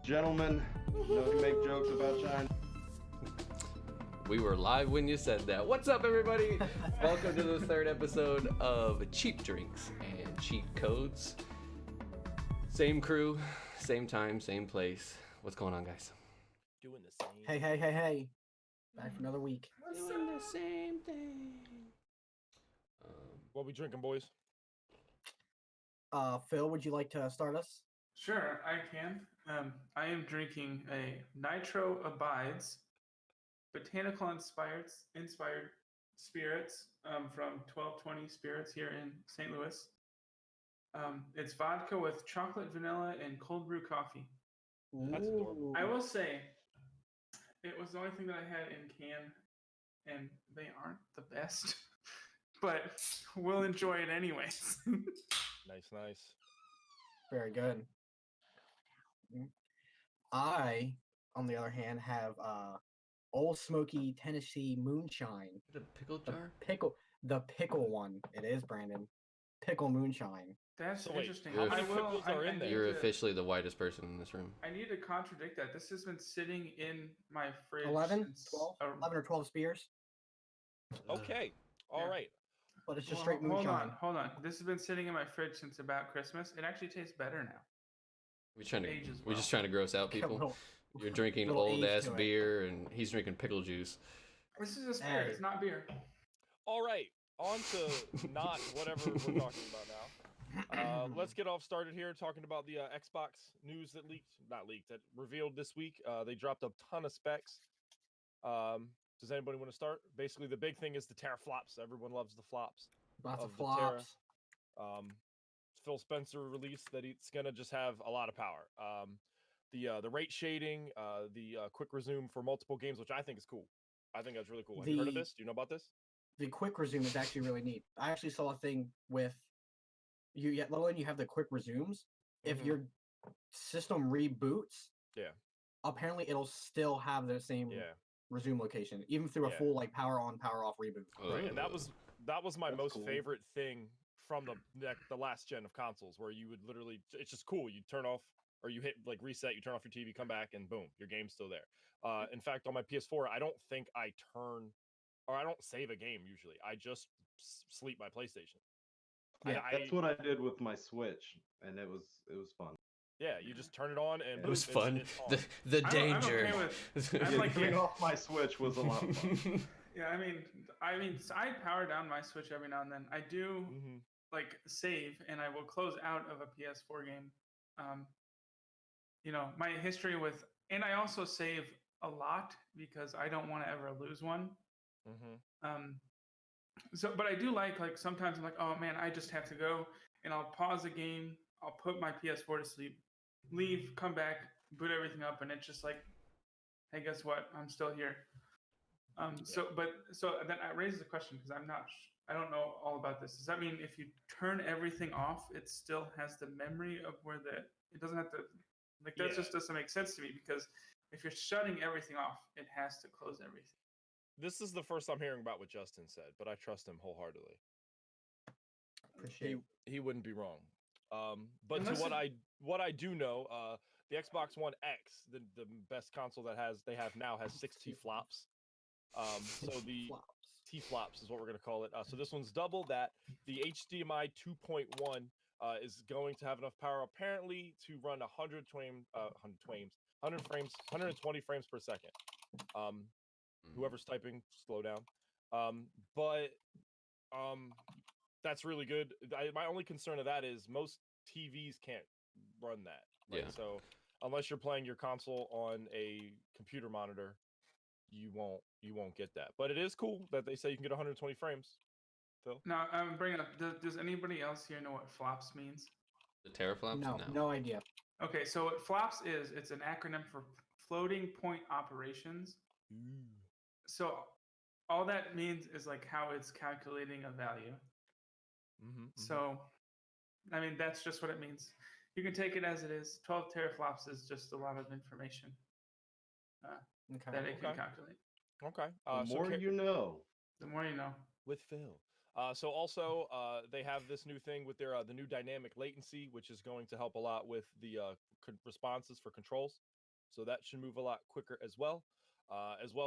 Gentlemen, know you make jokes about China. We were live when you said that. What's up, everybody? Welcome to the third episode of Cheap Drinks and Cheat Codes. Same crew, same time, same place. What's going on, guys? Doing the same. Hey. Back for another week. Doing the same thing. What we drinking, boys? Phil, would you like to start us? Sure, I can. I am drinking a Nitro Abides botanical inspired spirits from 1220 Spirits here in St. Louis. It's vodka with chocolate, vanilla, and cold brew coffee. That's adorable. I will say, it was the only thing that I had in can, and they aren't the best, but we'll enjoy it anyways. Nice. Very good. I, on the other hand, have Old Smoky Tennessee Moonshine. The pickle jar? The pickle one. It is, Brandon. Pickle Moonshine. That's So wait, interesting. how many pickles are in there? You're officially the whitest person in this room. I need to contradict that. This has been sitting in my fridge 11, since 12, 11 or 12 spears, Okay. All Yeah. right. but it's just straight Hold moonshine. on. This has been sitting in my fridge since about Christmas. It actually tastes better now. We're trying to, Ages we're well. just trying to gross out people. Little- You're drinking little old age ass to it. beer, and he's drinking pickle juice. This is a spirit. Hey. It's not beer. All right. On to not whatever we're talking about now. Let's get off started here talking about the Xbox news that that revealed this week. They dropped a ton of specs. Does anybody want to start? Basically, the big thing is the teraflops. Everyone loves the flops. Lots of of the Terra. flops. Phil Spencer released that it's gonna just have a lot of power. The rate shading, the quick resume for multiple games, which I think is cool. I think that's really cool. Have you heard of The- this? Do you know about this? The quick resume is actually really neat. I actually saw a thing with you. Yet, not only you have the quick resumes, if Mhm. your system reboots, Yeah. apparently it'll still have the same Yeah. resume location, even through a Yeah. full like power on, power off reboot. Right, and that was my That's most cool. favorite thing from the last gen of consoles, where you would literally, it's just cool. You turn off, or you hit like reset, you turn off your TV, come back, and boom, your game's still there. In fact, on my PS4, I don't think I don't save a game usually. I just sleep my PlayStation. Yeah, That's what I did with my Switch, and it was fun. Yeah, you just turn it on and It was boom, fun. It's on. The I'm danger. okay I'm Yeah, like getting you. off my Switch was a lot of fun. Yeah, I mean, I power down my Switch every now and then. I do Mhm. like save, and I will close out of a PS4 game. My history with, and I also save a lot because I don't want to ever lose one. Mhm. But I do like sometimes I'm like, oh man, I just have to go, and I'll pause the game. I'll put my PS4 to sleep, leave, come back, boot everything up, and it's just like, hey, guess what? I'm still here. So then I raise the question because I don't know all about this. Does that mean if you turn everything off, it still has the memory of it doesn't have to, that Yeah. just doesn't make sense to me, because if you're shutting everything off, it has to close everything. This is the first I'm hearing about what Justin said, but I trust him wholeheartedly. Appreciate. He wouldn't be wrong. But Unless to what I do know, the Xbox One X, the best console they have now, has 6 T-flops. So the flops. T-flops is what we're going to call it. So this one's double that. The HDMI 2.1 is going to have enough power apparently to run 120 frames per second. Whoever's typing, slow down. But that's really good. My only concern of that is most TVs can't run that. Right? Yeah. So unless you're playing your console on a computer monitor, you won't get that. But it is cool that they say you can get 120 frames. Phil? Now I'm bringing up. Does anybody else here know what flops means? The teraflops? No idea. Okay, so what flops is, it's an acronym for floating point operations. So all that means is like how it's calculating a value. So, I mean, that's just what it means. You can take it as it is. 12 teraflops is just a lot of information Okay. that it can Okay. calculate. Okay. The more you know. The more you know. With Phil. So also they have this new thing with their the new dynamic latency, which is going to help a lot with the responses for controls, so that should move a lot quicker as well.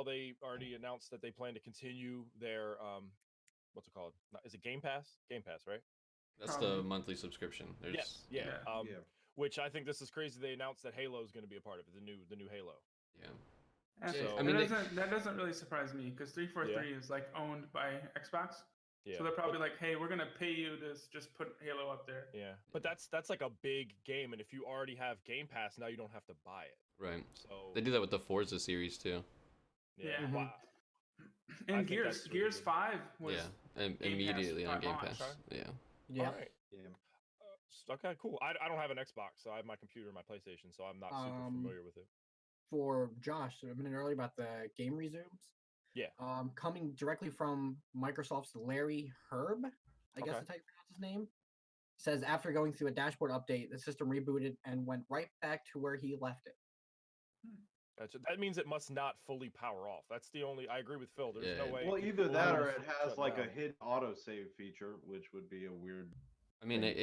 They already announced that they plan to continue their what's it called? Is it Game Pass? Game Pass, right? That's the monthly subscription. Yes, yeah. Yeah. Which I think this is crazy. They announced that Halo is going to be a part of it. The new Halo. Yeah. Actually, So- I mean, that doesn't really surprise me because 343 is like owned by Xbox. Yeah. So they're probably like, hey, we're gonna pay you to just put Halo up there. Yeah, but that's like a big game, and if you already have Game Pass, now you don't have to buy it. Right. So They do that with the Forza series too. yeah, Yeah. wow. I And think that's really Gears good. 5 was Yeah. And Game immediately Pass on Game launch. Pass. Yeah. Yeah. All right. Yeah. Okay, cool. I don't have an Xbox, so I have my computer and my PlayStation, so I'm not super familiar with it. For Josh, a minute earlier about the game resumes. Yeah. Coming directly from Microsoft's Larry Herb, I guess Okay. that's how you pronounce his name. Says after going through a dashboard update, the system rebooted and went right back to where he left it. That means it must not fully power off. That's the only. I agree with Phil. There's Yeah. no way. Well, it could either that or fully it has shut like a down. hidden autosave feature, which would be a weird. I mean, thing to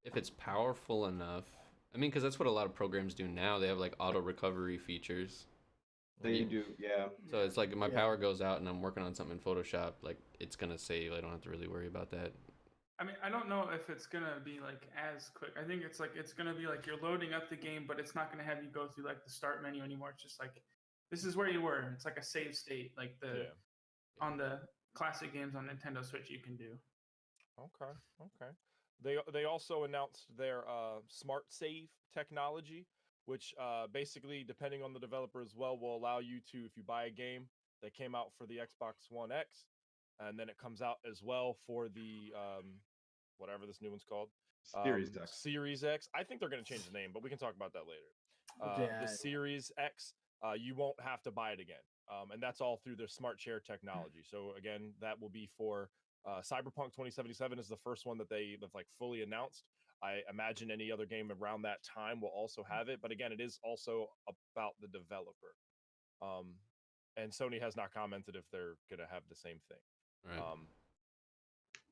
if it's powerful enough, I mean, because that's what a lot of programs do now. They have like auto recovery features. They do, yeah. So it's like if my Yeah. power goes out and I'm working on something in Photoshop, like it's gonna save. I don't have to really worry about that. I mean, I don't know if it's gonna be like as quick. I think it's gonna be like you're loading up the game, but it's not gonna have you go through like the start menu anymore. It's just like this is where you were. It's like a save state, like the Yeah. on the classic games on Nintendo Switch you can do. Okay. Okay. They also announced their smart save technology, which basically, depending on the developer as well, will allow you to, if you buy a game that came out for the Xbox One X, and then it comes out as well for the whatever this new one's called, Series X. Series X. I think they're going to change the name, but we can talk about that later. Yeah. The Series X, you won't have to buy it again, and that's all through their smart share technology. So again, that will be for Cyberpunk 2077 is the first one that they've like fully announced. I imagine any other game around that time will also have it, but again, it is also about the developer. And Sony has not commented if they're going to have the same thing. Right.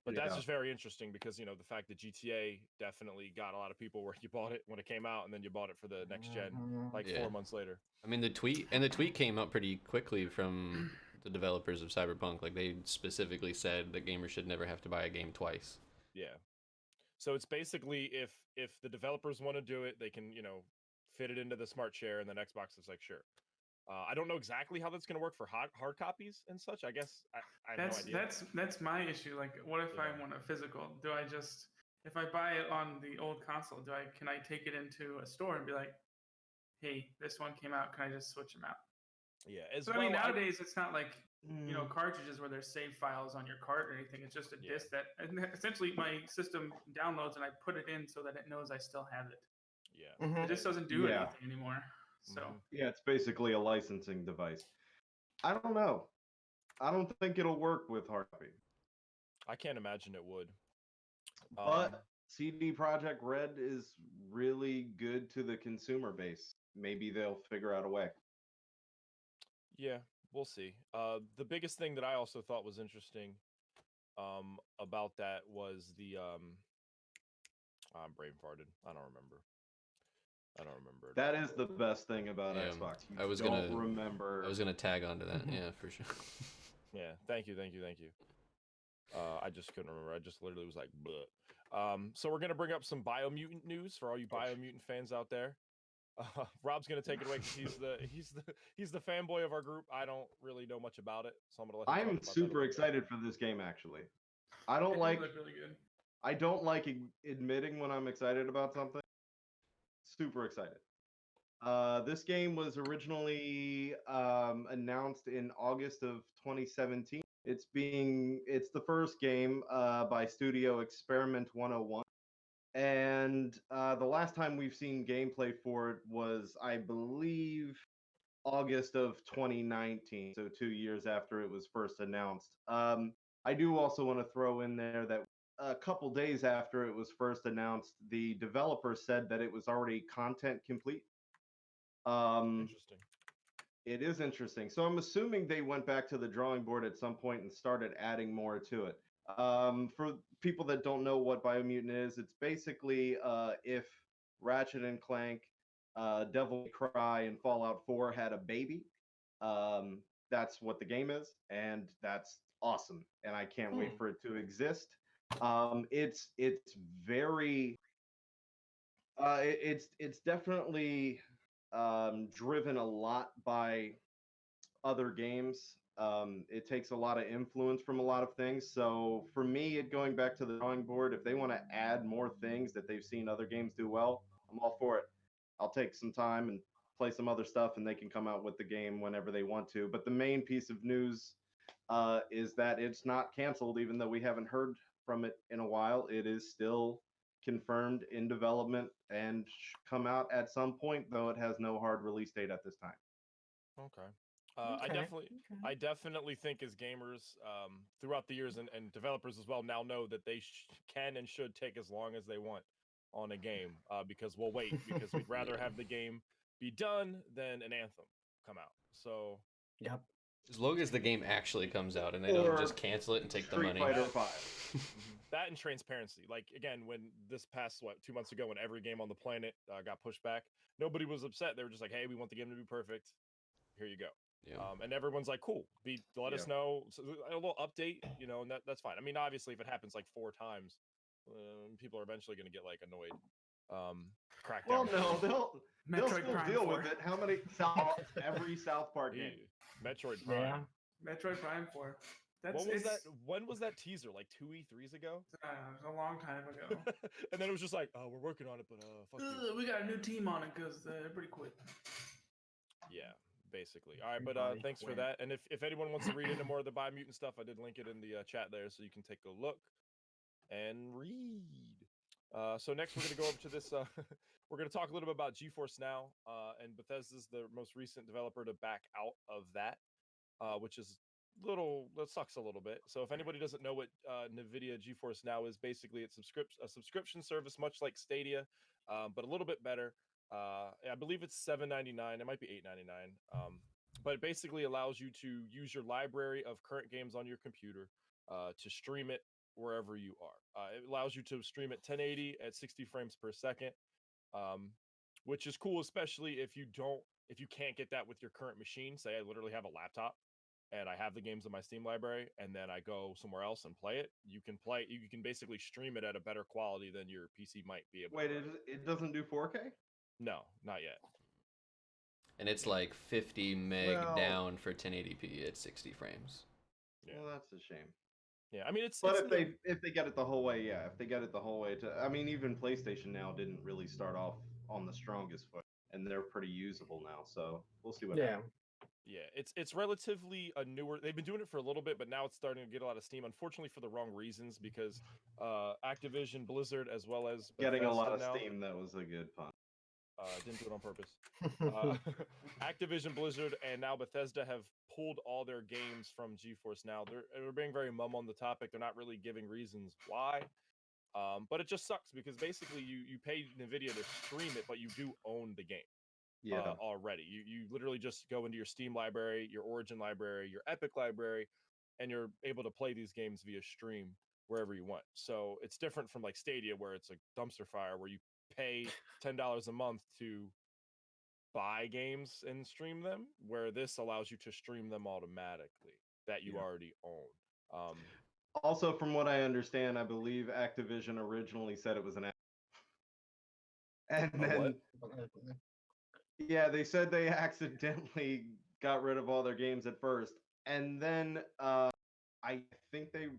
But that's Yeah. just very interesting because, you know, the fact that GTA definitely got a lot of people where you bought it when it came out and then you bought it for the next gen like Yeah. 4 months later. I mean, the tweet came up pretty quickly from the developers of Cyberpunk. Like they specifically said that gamers should never have to buy a game twice. Yeah. So it's basically if the developers want to do it, they can, you know, fit it into the smart share, and then Xbox is like, sure. I don't know exactly how that's going to work for hard copies and such. I guess I have no idea. That's my issue. Like, what if I Yeah. want a physical? Do I just if I buy it on the old console, can I take it into a store and be like, hey, this one came out, can I just switch them out? Yeah. As So well, I mean, nowadays it's not like Mm. you know cartridges where there's save files on your cart or anything. It's just a Yeah. disc that and essentially my system downloads and I put it in so that it knows I still have it. yeah. Mhm. It just doesn't do Yeah. anything anymore. So Mhm. Yeah, it's basically a licensing device. I don't know. I don't think it'll work with hard copy. I can't imagine it would. But CD Projekt Red is really good to the consumer base. Maybe they'll figure out a way. Yeah, we'll see. The biggest thing that I also thought was interesting about that was the I'm brain farted. I don't remember. That is the best thing about Yeah, Xbox. You I was don't gonna- remember. I was gonna tag onto that. Yeah, for sure. Yeah, thank you. I just couldn't remember. I just literally was like, bleh. So we're gonna bring up some Biomutant news for all you Biomutant fans out there. Rob's gonna take it away because he's the fanboy of our group. I don't really know much about it, so I'm gonna let him talk I'm about that a super little bit. excited for this game. Actually, I it don't does like look really good. admitting when I'm excited about something. Super excited. This game was originally announced in August of 2017. It's the first game by Studio Experiment 101. And the last time we've seen gameplay for it was, I believe, August of 2019, so 2 years after it was first announced. I do also want to throw in there that a couple days after it was first announced, the developer said that it was already content complete. Interesting. It is interesting. So I'm assuming they went back to the drawing board at some point and started adding more to it. For people that don't know what Biomutant is, it's basically if Ratchet and Clank, Devil May Cry, and Fallout 4 had a baby. That's what the game is, and that's awesome. And I can't wait for it to exist. It's very it's definitely driven a lot by other games. It takes a lot of influence from a lot of things. So for me, going back to the drawing board, if they want to add more things that they've seen other games do well, I'm all for it. I'll take some time and play some other stuff, and they can come out with the game whenever they want to. But the main piece of news is that it's not canceled, even though we haven't heard from it in a while. It is still confirmed in development and come out at some point, though it has no hard release date at this time. Okay. Okay, I definitely think as gamers throughout the years and developers as well now know that they can and should take as long as they want on a game because we'll wait because we'd rather have the game be done than an Anthem come out. So Yep. As long as the game actually comes out and they don't just cancel it and take the Street money. Fighter 5. that and transparency. Like again, when this past 2 months ago, when every game on the planet got pushed back, nobody was upset. They were just like, "Hey, we want the game to be perfect. Here you go." Yeah. And everyone's like, "Cool, let us know." So a little update, and that's fine. I mean, obviously, if it happens like 4 times, people are eventually going to get like annoyed. Crackdown. Well, no, they'll still Prime deal 4. with it. How many every South Park game? Metroid Prime. Yeah. Metroid Prime 4. What was that? When was that teaser? Like 2 E3s ago? It was a long time ago. And then it was just like, "Oh, we're working on it, but fuck you." We got a new team on it because everybody quit. Yeah, basically. All right, but Everybody thanks for quit. that. And if anyone wants to read into more of the Biomutant stuff, I did link it in the chat there, so you can take a look and read. So next we're going to go over to this. We're going to talk a little bit about GeForce Now, and Bethesda's the most recent developer to back out of that, which is that sucks a little bit. So if anybody doesn't know what NVIDIA GeForce Now is, basically it's a subscription service, much like Stadia, but a little bit better. I believe it's $7.99. It might be $8.99. But it basically allows you to use your library of current games on your computer to stream it wherever you are. It allows you to stream at 1080 at 60 frames per second, which is cool, especially if you can't get that with your current machine. Say I literally have a laptop and I have the games in my Steam library, and then I go somewhere else and play it. You can basically stream it at a better quality than your PC might be able. Wait, it doesn't do 4K? No, not yet. And it's like 50 meg down for 1080p at 60 frames. Yeah. Well, that's a shame. Yeah, I mean it's. But if they get it the whole way, yeah. If they get it the whole way I mean, even PlayStation Now didn't really start off on the strongest foot, and they're pretty usable now. So we'll see what happens. Yeah, it's relatively a newer. They've been doing it for a little bit, but now it's starting to get a lot of steam. Unfortunately, for the wrong reasons, because Activision, Blizzard, as well as Getting a lot of Bethesda now, steam. That was a good pun. didn't do it on purpose. Activision, Blizzard, and now Bethesda have pulled all their games from GeForce Now. They're being very mum on the topic. They're not really giving reasons why. But it just sucks because basically you pay NVIDIA to stream it, but you do own the game. Already. You literally just go into your Steam library, your Origin library, your Epic library, and you're able to play these games via stream wherever you want. So it's different from like Stadia, where it's a dumpster fire, where you pay $10 a month to buy games and stream them, where this allows you to stream them automatically that you already own. Also, from what I understand, I believe Activision originally said it was an app. And then they said they accidentally got rid of all their games at first. And then I think it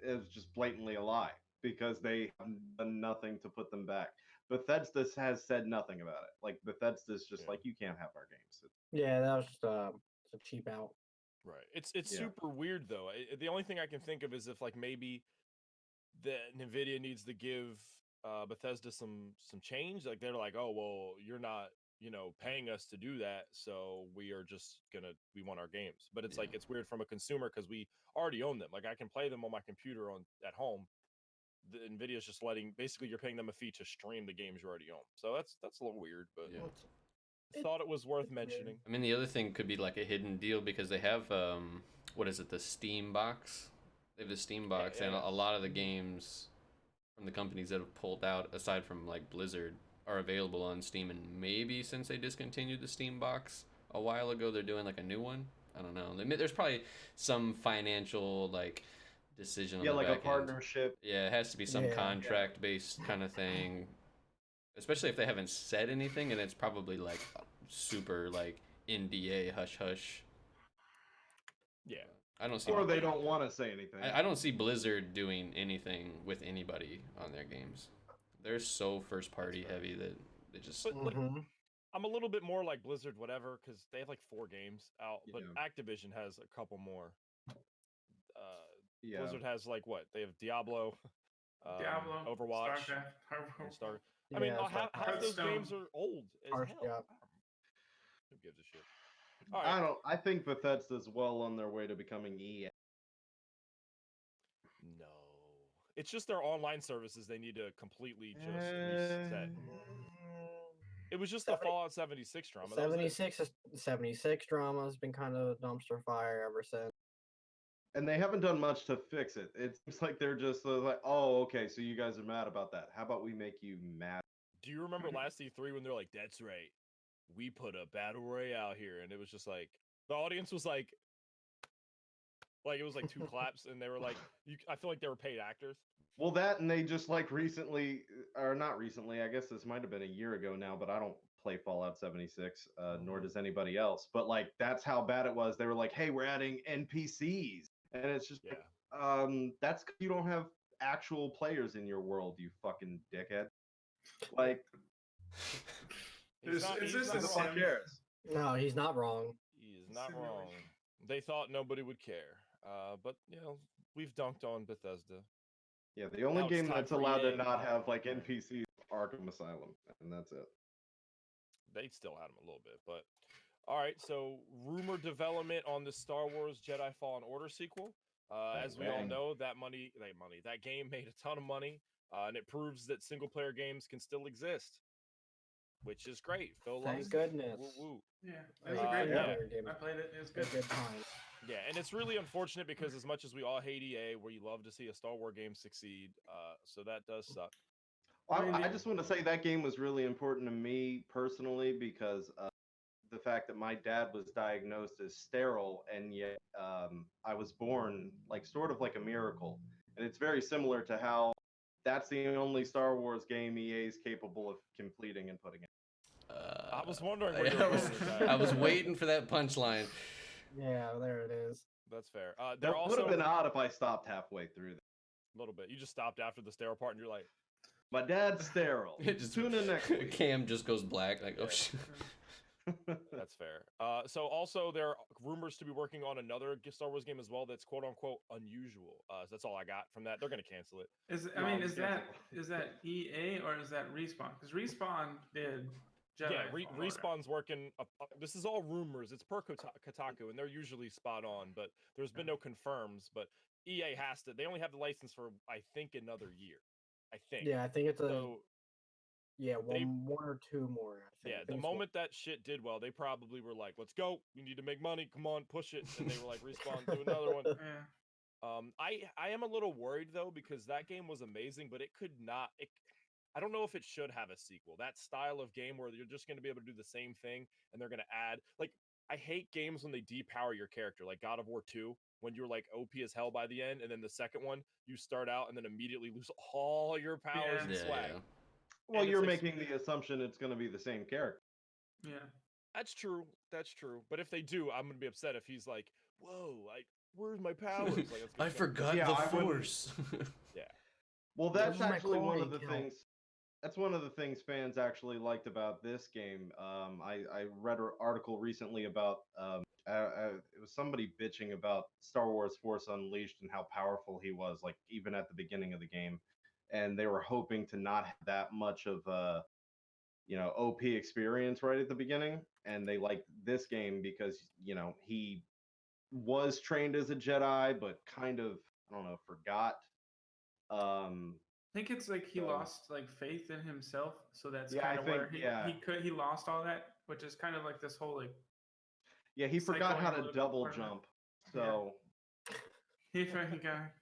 was just blatantly a lie because they have done nothing to put them back. Bethesda has said nothing about it. Like, Bethesda's just like, you can't have our games. Yeah, that was just a cheap out. Right. It's super weird, though. The only thing I can think of is if, like, maybe the NVIDIA needs to give Bethesda some change. Like, they're like, oh, well, you're not paying us to do that, so we want our games. But it's like, it's weird from a consumer because we already own them. Like, I can play them on my computer at home. The NVIDIA's just basically you're paying them a fee to stream the games you already own. So that's a little weird, but thought it was worth mentioning. I mean, the other thing could be like a hidden deal because they have the Steam box. They have the Steam box, and a lot of the games from the companies that have pulled out, aside from like Blizzard, are available on Steam, and maybe since they discontinued the Steam box a while ago, they're doing like a new one. I don't know. There's probably some financial like decision on Yeah, the like a back end. partnership. Yeah, it has to be some Yeah. contract based kind of thing. Especially if they haven't said anything, and it's probably like super like NDA hush hush. Yeah. I don't see. Or they don't want to say anything. I don't see Blizzard doing anything with anybody on their games. They're so first party heavy that they just. But like, Mhm. I'm a little bit more like Blizzard, whatever, because they have like 4 games out, but Yeah. Activision has a couple more. Yeah. Blizzard has like what? They have Diablo, Diablo, Overwatch, StarCraft, and Star. I mean, Yeah, half those Hearthstone. games are old as Hearth- hell. yeah. Who gives a shit? All right. I think Bethesda's well on their way to becoming EA. No, it's just their online services. They need to completely just reset. It was just the 70 Fallout 76 drama. That was it. 76 drama has been kind of a dumpster fire ever since. And they haven't done much to fix it. It seems like they're just like, oh, okay, so you guys are mad about that. How about we make you mad? Do you remember last E3 when they're like, "That's right, we put a battle royale here," and it was just like the audience was like it was like 2 claps, and they were like, I feel like they were paid actors. Well, that and they just like recently, or not recently, I guess this might have been a year ago now, but I don't play Fallout 76, nor does anybody else. But like, that's how bad it was. They were like, hey, we're adding NPCs. And it's just Yeah. like, that's 'cause you don't have actual players in your world, you fucking dickhead. Like, He's not, Is he's this not a who the wrong. fuck cares? No, he's not wrong. He is not Simulation. wrong. They thought nobody would care, but we've dunked on Bethesda. Yeah, the only Now it's game time that's for allowed EA. to not have like NPCs is Arkham Asylum, and that's it. They still had him a little bit, but all right. So, rumor development on the Star Wars Jedi Fallen Order sequel. As we all bang. know, that game made a ton of money, and it proves that single player games can still exist, which is great. Phil Thank loves it. goodness. Woo woo. Yeah, it was a Uh, great yeah. game. I played it. It was Good, good. good time. Yeah, and it's really unfortunate because as much as we all hate EA, we love to see a Star Wars game succeed. So that does suck. I just want to say that game was really important to me personally because the fact that my dad was diagnosed as sterile, and yet I was born like sort of like a miracle. And it's very similar to how that's the only Star Wars game EA is capable of completing and putting in. I was wondering where you were going with that. I was waiting for that punchline. Yeah, there it is. That's fair. That They're would also have been odd if I stopped halfway through. a little bit. You just stopped after the sterile part, and you're like, My dad's sterile. It just- Tune in next week. Cam just goes black. Like, oh Yeah. shit. that's fair. So also there are rumors to be working on another Star Wars game as well that's quote unquote unusual. That's all I got from that. They're gonna cancel it. Is it's that EA or is that Respawn? Because Respawn did Jedi. Yeah, Fallen Order. Respawn's working. This is all rumors. It's per Kotaku, and they're usually spot on, but there's been no confirms. But EA has to. They only have the license for I think another year. I think. Yeah, I think it's a So one or two more. I think. yeah, I the think it's one. moment that shit did well, they probably were like, "Let's go. We need to make money. Come on, push it." And they were like, "Respawn, do another one." Yeah. I am a little worried though because that game was amazing, but it could not. I don't know if it should have a sequel. That style of game where you're just going to be able to do the same thing and they're going to add like I hate games when they depower your character, like God of War 2, when you're like OP as hell by the end, and then the second one you start out and then immediately lose all your powers and Yeah, swag. yeah. Well, And you're it's like- making the assumption it's going to be the same character. Yeah. That's true. That's true. But if they do, I'm gonna be upset if he's like, "Whoa, where's my powers?" Like, that's I gonna- forgot Yeah, the I wouldn't- force. Well, Where's that's my actually one of calling the count? things. That's one of the things fans actually liked about this game. I read an article recently about it was somebody bitching about Star Wars Force Unleashed and how powerful he was, like even at the beginning of the game, and they were hoping to not have that much of a OP experience right at the beginning, and they liked this game because he was trained as a Jedi, but kind of I don't know forgot. I think it's like he So- lost like faith in himself, so that's Yeah, I kind of where think- he lost all that, which is kind of like this whole like Yeah, he forgot how to Psychoanalytical double part of it. jump. So he got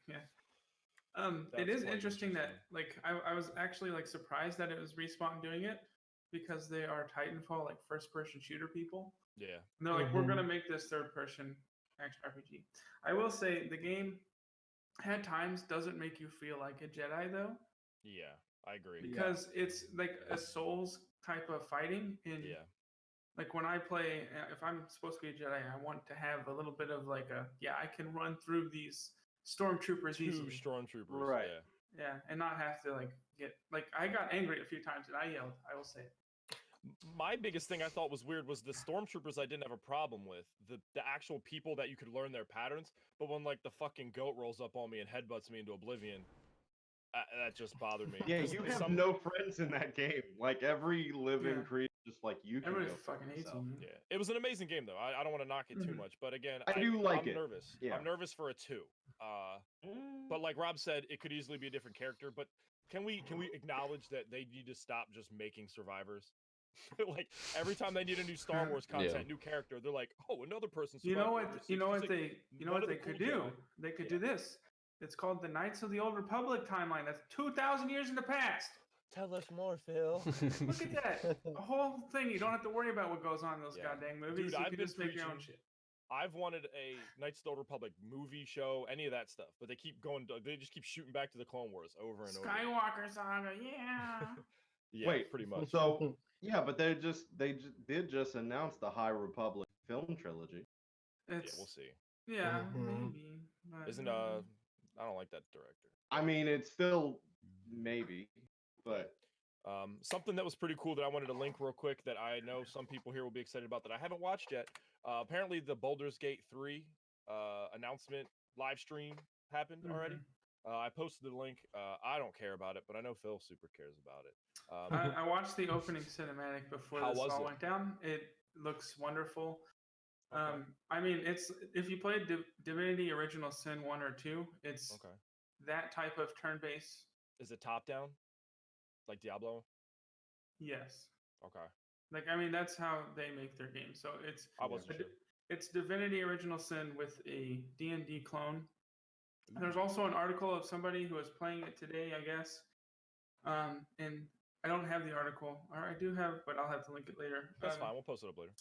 yeah. It That's is quite interesting that interesting. like I was actually like surprised that it was Respawn doing it, because they are Titanfall like first-person shooter people. Yeah. And they're like, we're gonna make this third-person action RPG. I will say the game at times doesn't make you feel like a Jedi though, Yeah, I agree. because it's like a Souls type of fighting. And Yeah. like when I play, if I'm supposed to be a Jedi, I want to have a little bit of like I can run through these stormtroopers Two easily. stormtroopers. Right. Yeah. Yeah, and not have to like get like I got angry a few times and I yelled. I will say it. My biggest thing I thought was weird was the stormtroopers I didn't have a problem with. The actual people that you could learn their patterns, but when like the fucking goat rolls up on me and headbutts me into oblivion, that just bothered me. Yeah, 'Cause you some- have no friends in that game. Like every living Yeah. creature, just like you can Everybody go fuck fucking hates yourself. you. Yeah, it was an amazing game though. I don't want to knock it too Mhm. much, but again, I do like I'm it. nervous. Yeah. I'm nervous for a 2. But like Rob said, it could easily be a different character. But can we acknowledge that they need to stop just making survivors? Like every time they need a new Star Wars content, new character, they're like, oh, another person. You know survived what? over You know 60s. what Like, they? You know none what of they the could cool do? Jedi. They could Yeah. do this. It's called the Knights of the Old Republic timeline. That's 2,000 years in the past. Tell us more, Phil. Look at that. A whole thing. You don't have to worry about what goes on in those Yeah. goddamn movies. Dude, you I've can been just make your own preaching- shit. I've wanted a Knights of the Old Republic movie, show, any of that stuff, but they keep going. They just keep shooting back to the Clone Wars over and over. Skywalker saga, yeah. Yeah, Wait, pretty much. So yeah, but they did just announce the High Republic film trilogy. Yeah, It's, we'll see. yeah, Mhm. maybe. But, Isn't I don't like that director. I mean, it's still maybe, but Something that was pretty cool that I wanted to link real quick that I know some people here will be excited about that I haven't watched yet. Apparently, the Baldur's Gate 3 announcement live stream happened already. I posted the link. I don't care about it, but I know Phil super cares about it. I watched the opening cinematic before How this was all it? went down. It looks wonderful. Okay. I mean, it's if you played Divinity Original Sin 1 or 2, it's Okay. that type of turn-based. Is it top down, like Diablo? Yes. Okay. Like I mean, that's how they make their games. So it's I wasn't sure. it's Divinity Original Sin with a D&D clone. There's also an article of somebody who was playing it today, I guess. And I don't have the article, or I do have, but I'll have to link it later. That's fine. We'll post it up later.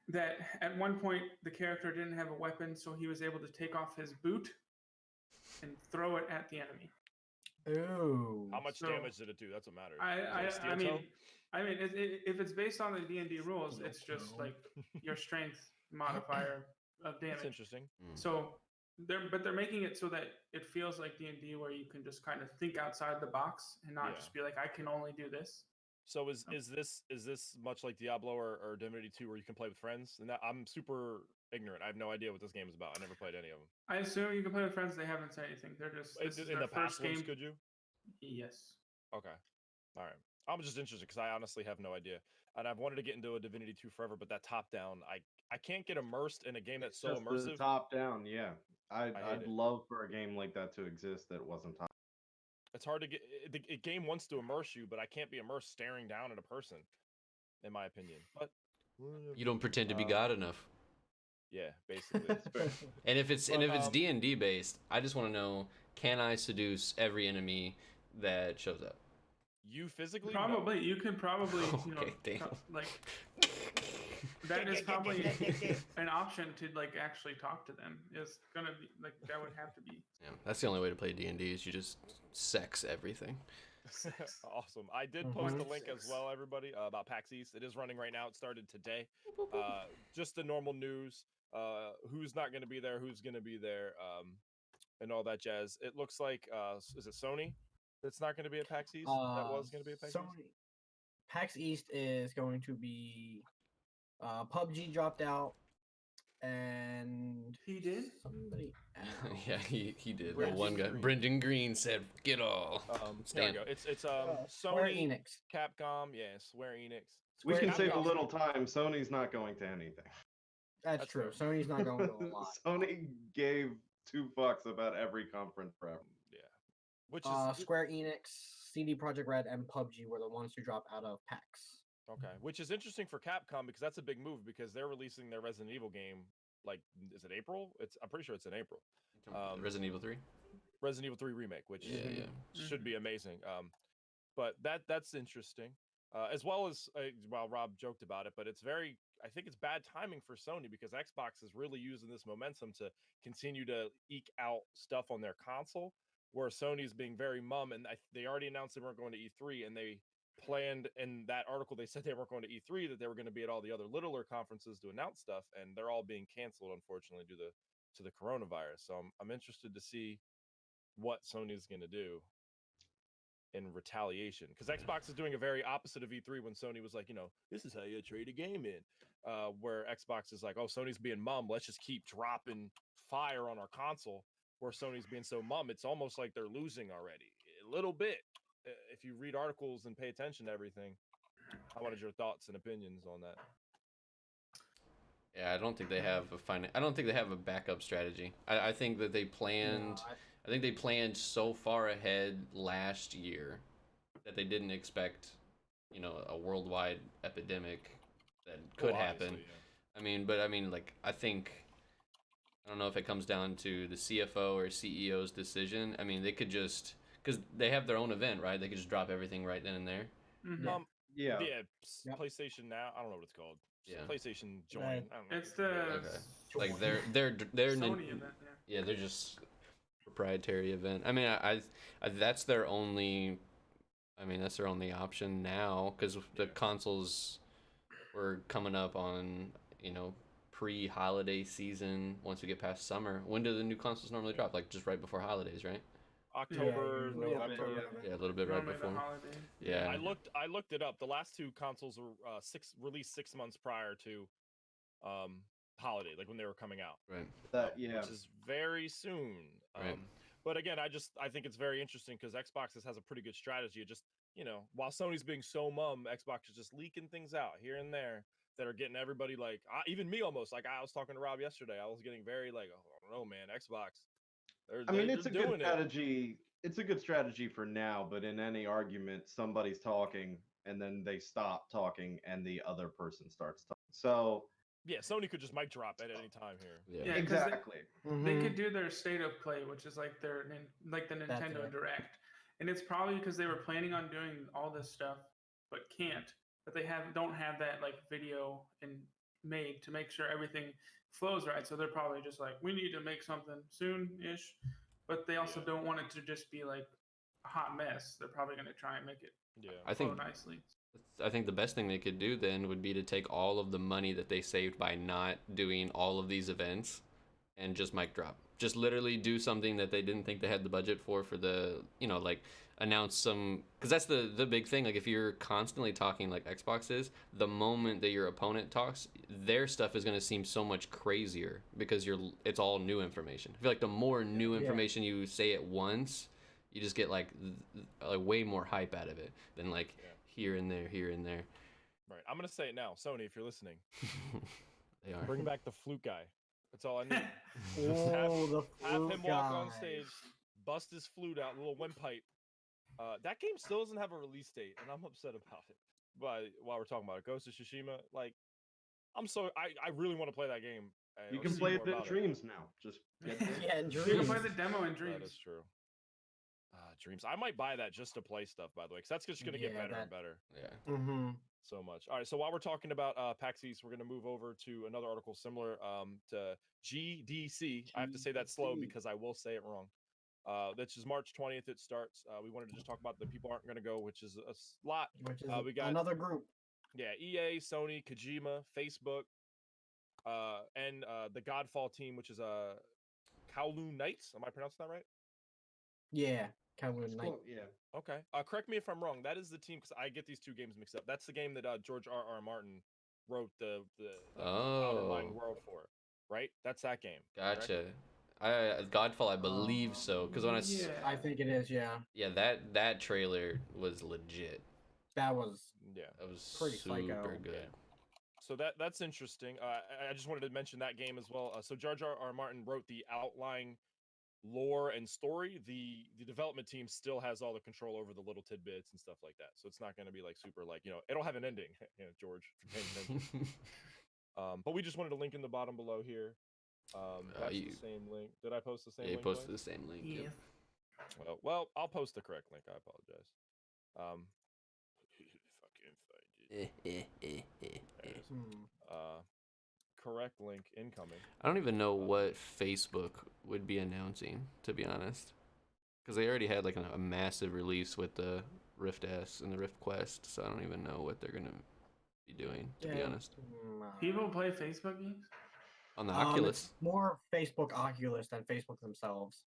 That at one point the character didn't have a weapon, so he was able to take off his boot and throw it at the enemy. Ooh. How much So, damage did it do? That's what matters. Is it a steel I mean, toe? if it's based on the D&D rules, it's just like your strength modifier of That's damage. interesting. So they're making it so that it feels like D&D, where you can just kind of think outside the box and not Yeah. just be like, I can only do this. So is this much like Diablo or Divinity 2 where you can play with friends? And that, I'm super ignorant. I have no idea what this game is about. I never played any of them. I assume you can play with friends. They haven't said anything. They're just this is In their the past first ones, game. could you? Yes. Okay. All right. I'm just interested because I honestly have no idea. And I've wanted to get into a Divinity 2 forever, but that top down, I can't get immersed in a game that's so just the immersive. top down. Yeah, hate I'd it. love for a game like that to exist that wasn't top. It's hard to get. The game wants to immerse you, but I can't be immersed staring down at a person, in my opinion. But You don't pretend to be Uh, God enough. yeah, basically. It's fair. And if it's But, D&D based, I just want to know, can I seduce every enemy that shows up? You physically? No. Probably. You can probably, you know, Okay, damn. like that is probably an option to like actually talk to them. It's gonna be like that would have to be. Yeah, that's the only way to play D&D is you just sex everything. Awesome. I did post Mhm. a link as well, everybody, about PAX East. It is running right now. It started today. Just the normal news. Who's not going to be there? Who's going to be there? And all that jazz. It looks like, is it Sony that's not going to be at PAX East? That was going to be at PAX East? Sony. PAX East is going to be PUBG dropped out, and He did? somebody else. Yeah, he did. The Brendan one guy, Green. Brendan Green, said, "Get all." There we Stan. go. It's Square Sony, Enix. Capcom, yeah, Square Enix. We Square can save a Capcom. little time. Sony's not going to anything. That's That's true. fair. Sony's not going to a lot. Sony gave 2 fucks about every conference forever. Yeah. Which is Square Enix, CD Projekt Red, and PUBG were the ones who dropped out of PAX. okay. Which is interesting for Capcom because that's a big move because they're releasing their Resident Evil game. Like, is it April? I'm pretty sure it's in April. Resident Evil 3. Resident Evil 3 remake, which Yeah, yeah. should be amazing. But that's interesting. as well as well, Rob joked about it, but I think it's bad timing for Sony because Xbox is really using this momentum to continue to eke out stuff on their console, where Sony's being very mum, and they already announced they weren't going to E3, and they planned in that article they said they weren't going to E3, that they were going to be at all the other littler conferences to announce stuff, and they're all being canceled, unfortunately, due to the coronavirus. So I'm interested to see what Sony's going to do in retaliation, because Xbox is doing a very opposite of E3 when Sony was like, this is how you trade a game in, where Xbox is like, oh, Sony's being mum, let's just keep dropping fire on our console, where Sony's being so mum, it's almost like they're losing already a little bit. If you read articles and pay attention to everything, I wanted your thoughts and opinions on that. Yeah, I don't think they have I don't think they have a backup strategy. I think that they planned. No, I think they planned so far ahead last year that they didn't expect, a worldwide epidemic that could happen. Yeah. Like, I don't know if it comes down to the CFO or CEO's decision. I mean, they could just, because they have their own event, right? They could just drop everything right then and there. Mhm. Yeah. Yeah. Yep. PlayStation Now, I don't know what it's called. Yeah. PlayStation Join. Right. I don't know. It's the Okay. Like they're Sony event. yeah, they're just proprietary event. I mean, I that's their only. I mean, that's their only option now because the consoles were coming up on pre-holiday season. Once we get past summer, when do the new consoles normally drop? Like just right before holidays, right? October, Yeah, November. Yeah, a little bit right Normally the before. holiday. Yeah. I looked it up. The last two consoles were released 6 months prior to holiday, like when they were coming out. Right. Which is very soon. Right. But again, I think it's very interesting because Xbox has a pretty good strategy. It just, while Sony's being so mum, Xbox is just leaking things out here and there that are getting everybody like, even me almost. Like I was talking to Rob yesterday, I was getting very like, oh, I don't know, man, Xbox. It's a good strategy. It's a good strategy for now, but in any argument, somebody's talking and then they stop talking and the other person starts talking. So yeah, Sony could just mic drop at any time here. Yeah. Yeah, 'cause exactly. they could do their state of play, which is like like the Nintendo it. Direct, and it's probably because they were planning on doing all this stuff but can't. But they don't have that like video and made to make sure everything flows right. So they're probably just like, we need to make something soon-ish, but they also don't want it to just be like a hot mess. They're probably going to try and make it I flow think nicely. I think the best thing they could do then would be to take all of the money that they saved by not doing all of these events and just mic drop. Just literally do something that they didn't think they had the budget for the, like announce some, because that's the big thing. Like if you're constantly talking like Xbox is, the moment that your opponent talks, their stuff is going to seem so much crazier because it's all new information. I feel like the more new information you say at once, you just get like way more hype out of it than like here and there. Right. I'm gonna say it now, Sony, if you're listening. They are. Bring back the flute guy. That's all I need. The Have flute him walk on guy. stage, bust his flute out, little windpipe. That game still doesn't have a release date, and I'm upset about it. But while we're talking about it, Ghost of Tsushima, like, I really want to play that game. You or can see play more it in about Dreams now. Just get there. Yeah, in You can Dreams. play the demo in Dreams. That is true. Dreams. I might buy that just to play stuff, by the way, because that's just going to get better and better. Yeah. Mm-hmm. So much. All right. So while we're talking about PAX East, we're going to move over to another article similar to GDC. I have to say that slow because I will say it wrong. That's just March 20th. It starts. We wanted to just talk about the people aren't going to go, which is a lot. Which is we got another group. Yeah, EA, Sony, Kojima, Facebook, and the Godfall team, which is Kowloon Knights. Am I pronouncing that right? Yeah, Kowloon Knight. Yeah. Okay. Correct me if I'm wrong. That is the team, because I get these two games mixed up. That's the game that George R.R. Martin wrote the Outer Line world for, right? That's that game. Gotcha. Godfall, I believe so. Because when I think it is. Yeah. Yeah, that trailer was legit. That was That was pretty super psycho. good. Yeah. So that's interesting. I just wanted to mention that game as well. So George R.R. Martin wrote the outline lore and story. The development team still has all the control over the little tidbits and stuff like that. So it's not going to be like super like, it'll have an ending, George. But we just wanted to link in the bottom below here. That's the same link. Did I post the same link? You posted the same link. Yeah. Well, I'll post the correct link. I apologize. Fucking Correct link incoming. I don't even know what Facebook would be announcing, to be honest, because they already had like a massive release with the Rift S and the Rift Quest, so I don't even know what they're gonna be doing, to be honest. People play Facebook games? On the Oculus. It's more Facebook Oculus than Facebook themselves.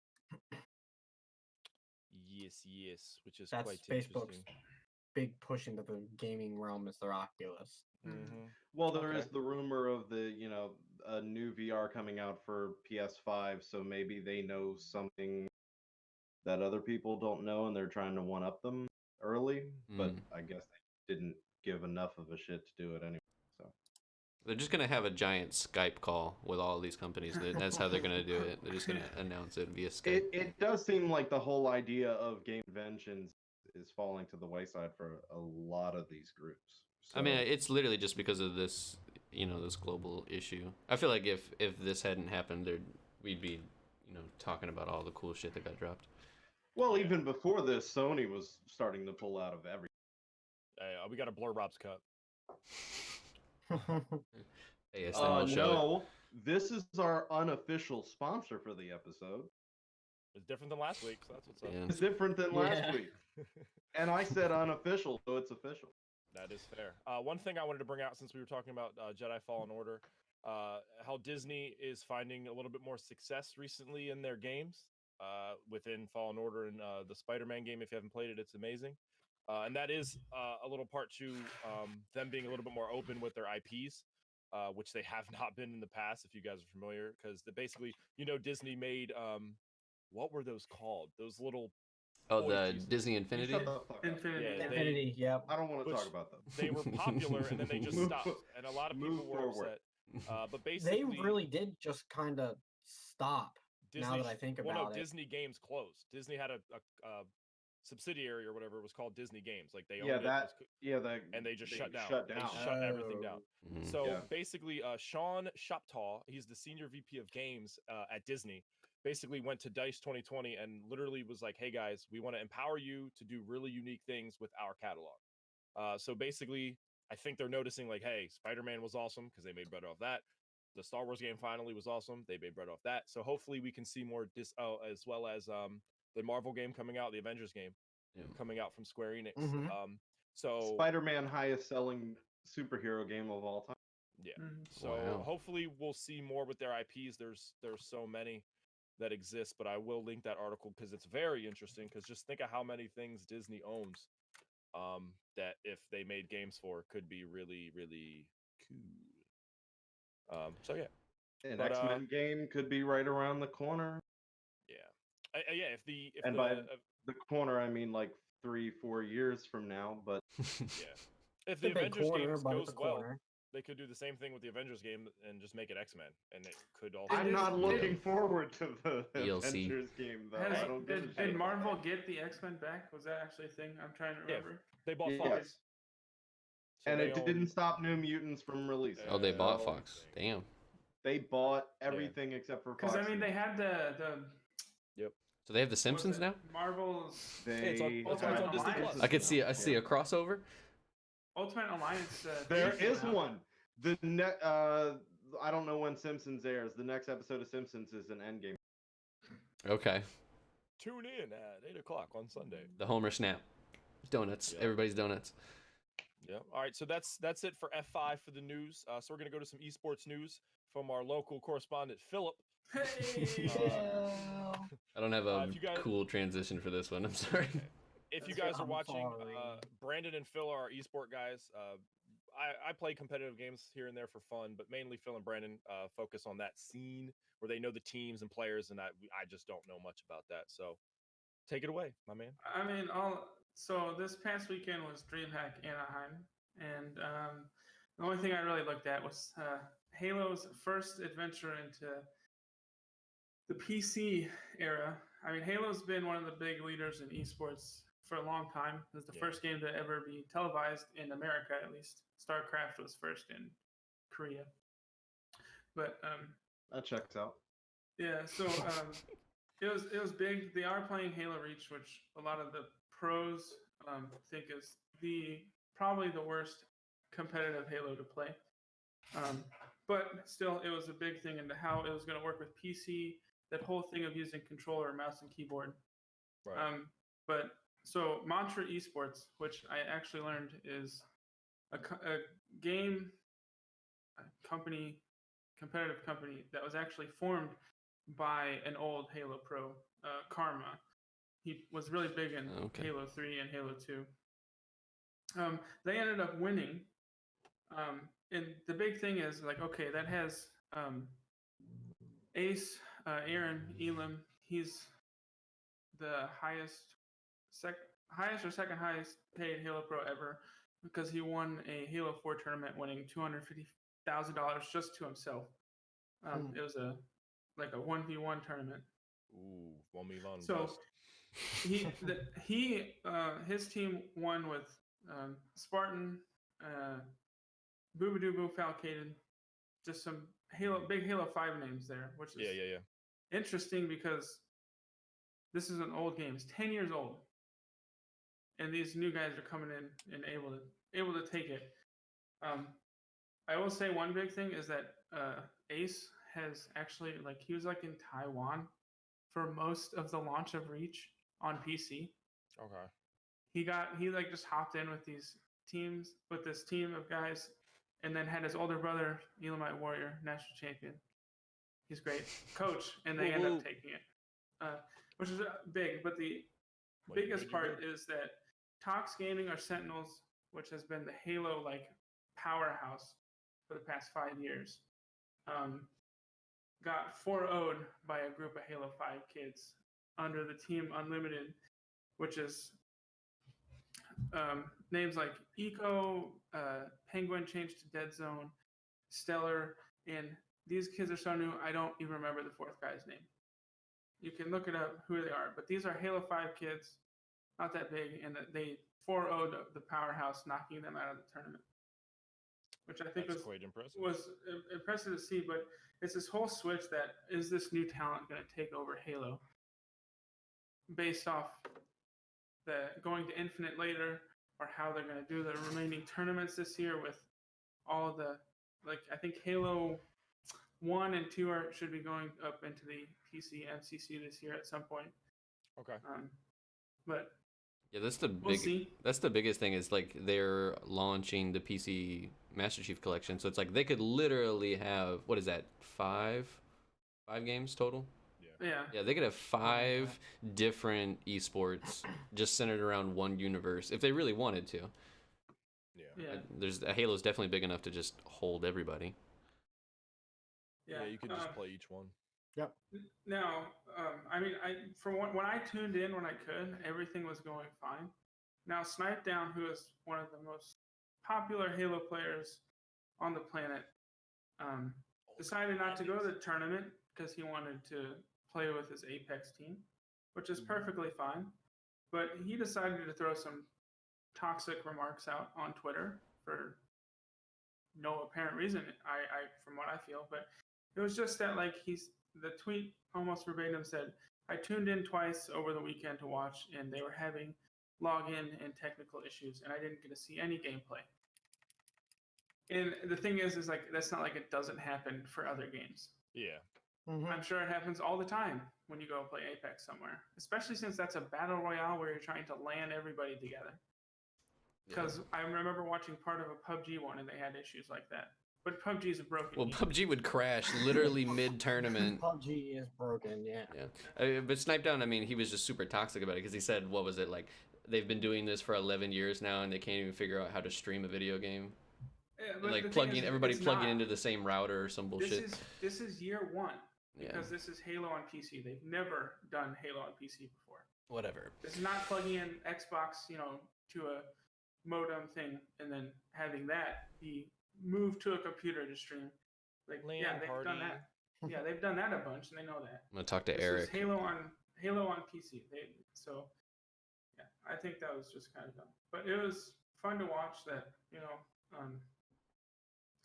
Yes, which is That's quite Facebook's interesting. big push into the gaming realm is their Oculus. Mm-hmm. Well, there is Okay. the rumor of the, a new VR coming out for PS5, so maybe they know something that other people don't know and they're trying to one up them early, but I guess they didn't give enough of a shit to do it anyway. So They're just gonna have a giant Skype call with all of these companies. That's how they're gonna do it. They're just gonna announce it via Skype. it does seem like the whole idea of game conventions is falling to the wayside for a lot of these groups. I mean, So- it's literally just because of this, this global issue. I feel like if this hadn't happened, we'd be, talking about all the cool shit that got dropped. well, even before this, Sony was starting to pull out of everything. Hey, we got a Blur Rob's cut. ASM will show it. No, this is our unofficial sponsor for the episode. It's different than last week, so that's what's up. Yeah. It's different than last Yeah. week. And I said unofficial, so it's official. That is fair. One thing I wanted to bring out since we were talking about Jedi Fallen Order, how Disney is finding a little bit more success recently in their games within Fallen Order and the Spider-Man game. If you haven't played it, it's amazing. And that is a little part to them being a little bit more open with their IPs, which they have not been in the past, if you guys are familiar. Because basically, Disney made, what were those called? Those little... Oh, the toys. Disney Infinity? Shut the fuck up. Infinity. Yeah, Infinity, yep. I don't want to Which talk about them. They were popular, and then they just Move stopped. fo- And a lot of move people were forward. upset. But They basically... really did just kind of stop. Now that I think well, about no, it. Disney Games closed. Disney had a subsidiary or whatever. It was called Disney Games. Like they owned it. And they just shut down. They shut everything down. Mhm. So Yeah. basically, Sean Shoptaw, he's the senior VP of games at Disney, basically went to DICE 2020 and literally was like, "Hey guys, we want to empower you to do really unique things with our catalog." So basically, I think they're noticing like, "Hey, Spider-Man was awesome because they made bread off that. The Star Wars game finally was awesome. They made bread off that. So hopefully we can see more as well as the Marvel game coming out, the Avengers game coming out from Square Enix. Mhm. So Spider-Man highest selling superhero game of all time. yeah. Mhm. So Wow. hopefully we'll see more with their IPs. There's so many that exist, but I will link that article because it's very interesting. Because just think of how many things Disney owns that if they made games for could be really, really cool. So yeah. An But, X-Men game could be right around the corner. Yeah. Yeah. If And by the corner, I mean like 3-4 years from now. But yeah, if It's the a big Avengers corner, game but goes it's a well, corner. they could do the same thing with the Avengers game and just make it X-Men, and it could also. I'm not Yeah. looking forward to the DLC. Avengers game though. Has- I don't give a did, shit. did Marvel get the X-Men back? Was that actually a thing? I'm trying to Yeah. remember. They bought Yes. Fox. So And they it own- didn't stop New Mutants from releasing. Oh, they bought So Fox. Damn. They bought everything except for Fox. Because I mean, they had the So they have The what was Simpsons it? now? Marvel's it's on- it's on have Disney Alliance Plus. I could see now. a crossover. Ultimate Alliance. There season is now. one. I don't know when Simpsons airs. The next episode of Simpsons is an Endgame. Okay. Tune in at 8:00 on Sunday. The Homer snap. Donuts. Yeah. Everybody's donuts. Yeah. All right. So that's it for F5 for the news. So we're gonna go to some esports news from our local correspondent Philip. Hey. I don't have a if you guys- cool transition for this one. I'm sorry. If you That's guys are I'm watching, sorry. Brandon and Phil are our esport guys. I play competitive games here and there for fun, but mainly Phil and Brandon focus on that scene where they know the teams and players, and I just don't know much about that. So take it away, my man. I mean, so this past weekend was DreamHack Anaheim, and the only thing I really looked at was Halo's first adventure into the PC era. I mean, Halo's been one of the big leaders in esports for a long time. It was the Yeah. first game to ever be televised in America, at least. StarCraft was first in Korea. But That checks out. yeah, so it was big. They are playing Halo Reach, which a lot of the pros think is probably the worst competitive Halo to play. But still, it was a big thing into how it was going to work with PC. That whole thing of using controller, mouse, and keyboard. Right. But so Mantra Esports, which I actually learned is a game company, competitive company that was actually formed by an old Halo pro, Karma. He was really big in Halo 3 and Halo 2. They ended up winning. And the big thing is like, okay, that has Ace, Aaron Elam. He's the highest or second highest paid Halo pro ever because he won a Halo 4 tournament, winning $250,000 just to himself. It was a 1v1 tournament. Ooh, 1v1. So his team won with Spartan, Boobadoo Falcated, just some big Halo 5 names there, which is interesting because this is an old game. It's 10 years old. And these new guys are coming in and able to take it. I will say one big thing is that Ace has actually he was in Taiwan for most of the launch of Reach on PC. Okay. He just hopped in with this team of guys, and then had his older brother, Elamite Warrior, national champion. He's great, coach, and they end up taking it, which is big. But the biggest part is that Tox Gaming or Sentinels, which has been the Halo powerhouse for the past 5 years, got 4-0'd by a group of Halo 5 kids under the Team Unlimited, which is names like Eco, Penguin changed to Dead Zone, Stellar, and these kids are so new, I don't even remember the fourth guy's name. You can look it up who they are, but these are Halo 5 kids, not that big, and they 4-0'd the powerhouse, knocking them out of the tournament, which I think was quite impressive. Was impressive to see. But it's this whole switch that is this new talent going to take over Halo, based off the going to Infinite later, or how they're going to do the remaining tournaments this year with all the I think Halo 1 and 2 should be going up into the PC MCC this year at some point. Okay. But yeah, that's the we'll see. That's the biggest thing is they're launching the PC Master Chief Collection, so it's they could literally have, what is that, five games total? Yeah, they could have 5 different esports just centered around one universe if they really wanted to. Yeah. Halo's definitely big enough to just hold everybody. Yeah, you could just play each one. Yep. Now, when I tuned in when I could, everything was going fine. Now, Snipedown, who is one of the most popular Halo players on the planet, decided not to go to the tournament because he wanted to play with his Apex team, which is perfectly fine. But he decided to throw some toxic remarks out on Twitter for no apparent reason, I from what I feel. But it was just that the tweet almost verbatim said, "I tuned in twice over the weekend to watch, and they were having login and technical issues, and I didn't get to see any gameplay." And the thing is that's not it doesn't happen for other games. Yeah. Mm-hmm. I'm sure it happens all the time when you go play Apex somewhere, especially since that's a battle royale where you're trying to land everybody together. Because I remember watching part of a PUBG one, and they had issues like that. But PUBG is a broken game. PUBG would crash literally mid-tournament. PUBG is broken, yeah. But Snipedown, he was just super toxic about it because he said, what was it, they've been doing this for 11 years now, and they can't even figure out how to stream a video game. Yeah, and plugging into the same router or some bullshit. This is year one. Because this is Halo on PC. They've never done Halo on PC before. Whatever. This is not plugging in Xbox, to a modem thing and then having that be moved to a computer to stream. They've done that. Yeah, they've done that a bunch, and they know that. I'm gonna talk to this Eric. Is Halo on PC. I think that was just kind of dumb. But it was fun to watch that.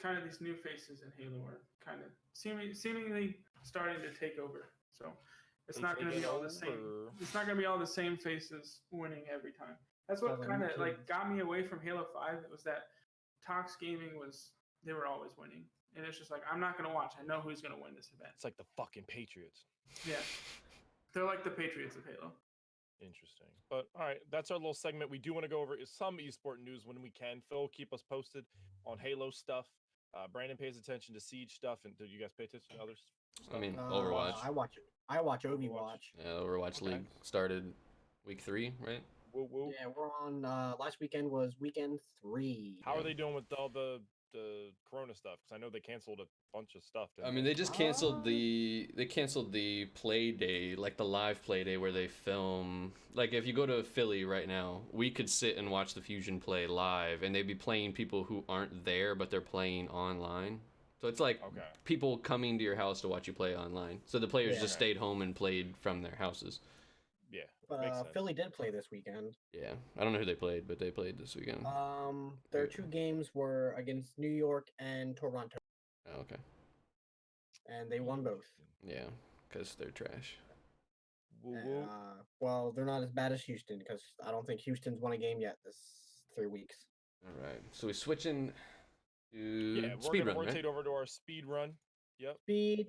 Kind of these new faces in Halo are kind of seemingly starting to take over. So it's not going to be all the same. It's not going to be all the same faces winning every time. That's what kind of got me away from Halo 5. It was that Tox Gaming they were always winning, and it's just like I'm not gonna watch. I know who's gonna win this event. It's like the fucking Patriots. Yeah, they're like the Patriots of Halo. Interesting. But all right, that's our little segment. We do want to go over some esport news when we can. Phil, keep us posted on Halo stuff. Brandon pays attention to Siege stuff, and do you guys pay attention to others? I mean, Overwatch. I watch Overwatch. Yeah, Overwatch Okay. League started week 3, right? Woo woo. Yeah, we're on. Last weekend was weekend 3. How are they doing with all the Corona stuff? Because I know they canceled a bunch of stuff. I mean, they just canceled the play day, like the live play day where they film. Like if you go to Philly right now, we could sit and watch the Fusion play live, and they'd be playing people who aren't there, but they're playing online. So it's like people coming to your house to watch you play online. So the players just stayed home and played from their houses. Yeah, makes sense. Philly did play this weekend. Yeah, I don't know who they played, but they played this weekend. Their 2 games were against New York and Toronto. Oh, okay. And they won both. Yeah, because they're trash. Woo woo. Well, they're not as bad as Houston because I don't think Houston's won a game yet this 3 weeks. All right, so we're switching to We're speed gonna run, rotate right? over to our speed run. Yep. Speed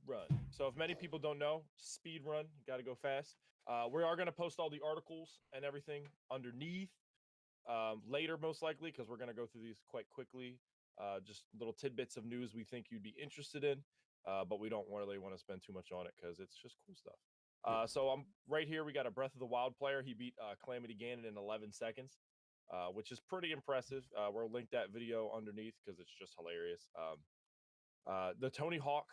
Run. So if many people don't know, speed run, got to go fast. We are going to post all the articles and everything underneath later, most likely, because we're going to go through these quite quickly. Just little tidbits of news we think you'd be interested in, but we don't really want to spend too much on it because it's just cool stuff. So I'm right here. We got a Breath of the Wild player. He beat Calamity Ganon in 11 seconds, which is pretty impressive. We'll link that video underneath because it's just hilarious. The Tony Hawk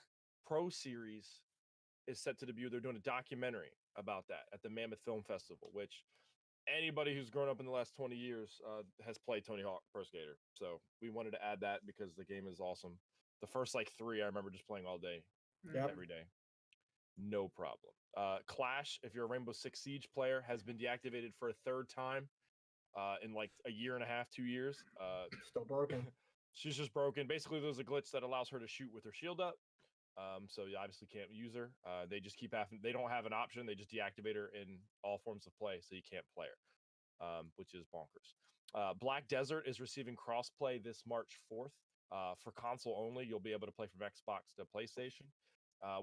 Pro Series is set to debut. They're doing a documentary about that at the Mammoth Film Festival, which anybody who's grown up in the last 20 years has played Tony Hawk Pro Skater. So we wanted to add that because the game is awesome. The first like 3, I remember just playing all day, every day. No problem. Clash, if you're a Rainbow Six Siege player, has been deactivated for a 3rd time in like a year and a half, 2 years. still broken. She's just broken. Basically, there's a glitch that allows her to shoot with her shield up. So you obviously can't use her. They just keep having, they don't have an option. They just deactivate her in all forms of play, so you can't play her, which is bonkers. Black Desert is receiving crossplay this March 4th. For console only, you'll be able to play from Xbox to PlayStation,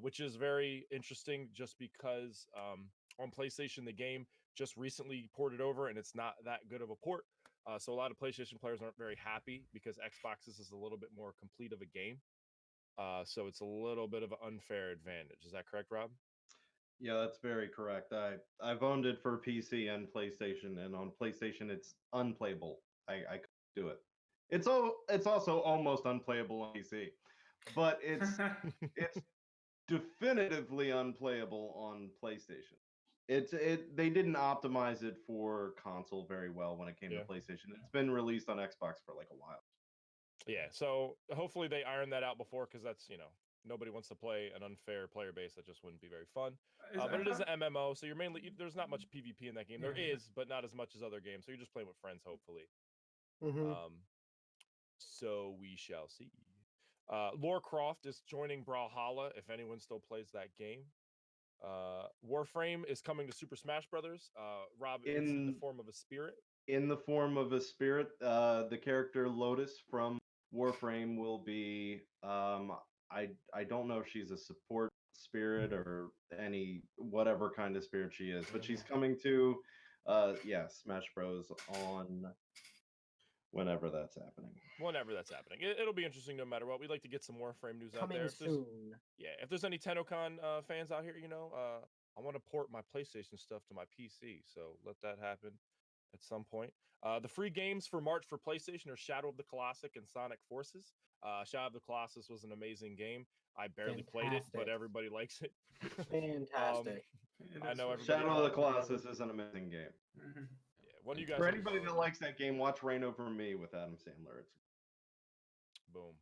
which is very interesting just because on PlayStation, the game just recently ported over and it's not that good of a port. So a lot of PlayStation players aren't very happy because Xbox's is a little bit more complete of a game. So it's a little bit of an unfair advantage. Is that correct, Rob? Yeah, that's very correct. I've owned it for PC and PlayStation, and on PlayStation it's unplayable. I couldn't do it. It's also almost unplayable on PC, but it's definitively unplayable on PlayStation. They didn't optimize it for console very well when it came to PlayStation. It's been released on Xbox for like a while. Yeah, so hopefully they iron that out before, because that's, nobody wants to play an unfair player base. That just wouldn't be very fun. But it is an MMO, so there's not much PvP in that game. There is, but not as much as other games. So you're just playing with friends, hopefully. So we shall see. Lara Croft is joining Brawlhalla, if anyone still plays that game. Warframe is coming to Super Smash Brothers. Rob, it's in the form of a spirit. In the form of a spirit, the character Lotus from Warframe will be. I don't know if she's a support spirit or any whatever kind of spirit she is, but she's coming to, Smash Bros. On whenever that's happening. Whenever that's happening, it'll be interesting no matter what. We'd like to get some Warframe news Coming out there. soon. If there's any TennoCon fans out here, I want to port my PlayStation stuff to my PC, so let that happen at some point. The free games for March for PlayStation are Shadow of the Colossus and Sonic Forces. Shadow of the Colossus was an amazing game. I barely played it, but everybody likes it. Fantastic. I know everybody. Shadow of the Colossus is an amazing game. One of you guys. For anybody that likes that game, watch Reign Over Me with Adam Sandler. It's boom.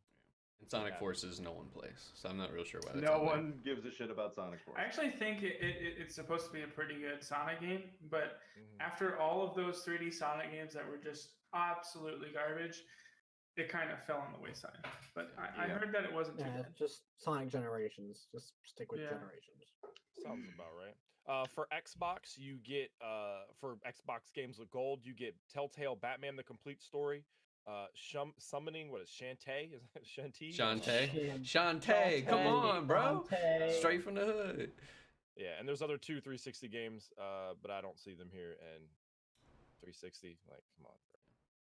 And Sonic Forces, no one plays, so I'm not real sure why. That's no one gives a shit about Sonic Forces. I actually think it's supposed to be a pretty good Sonic game, but after all of those 3D Sonic games that were just absolutely garbage, it kind of fell on the wayside. But I heard that it wasn't too bad. Just Sonic Generations. Just stick with Generations. Sounds about right. For Xbox, you get for Xbox games with gold, you get Telltale Batman: The Complete Story, Summoning, what is Shantae? Is that Shantae? Shantae. Shan- Shantae, come Shantae, on, bro. Shantae. Straight from the hood. Yeah, and there's other 360 games, but I don't see them here. And 360, like, come on,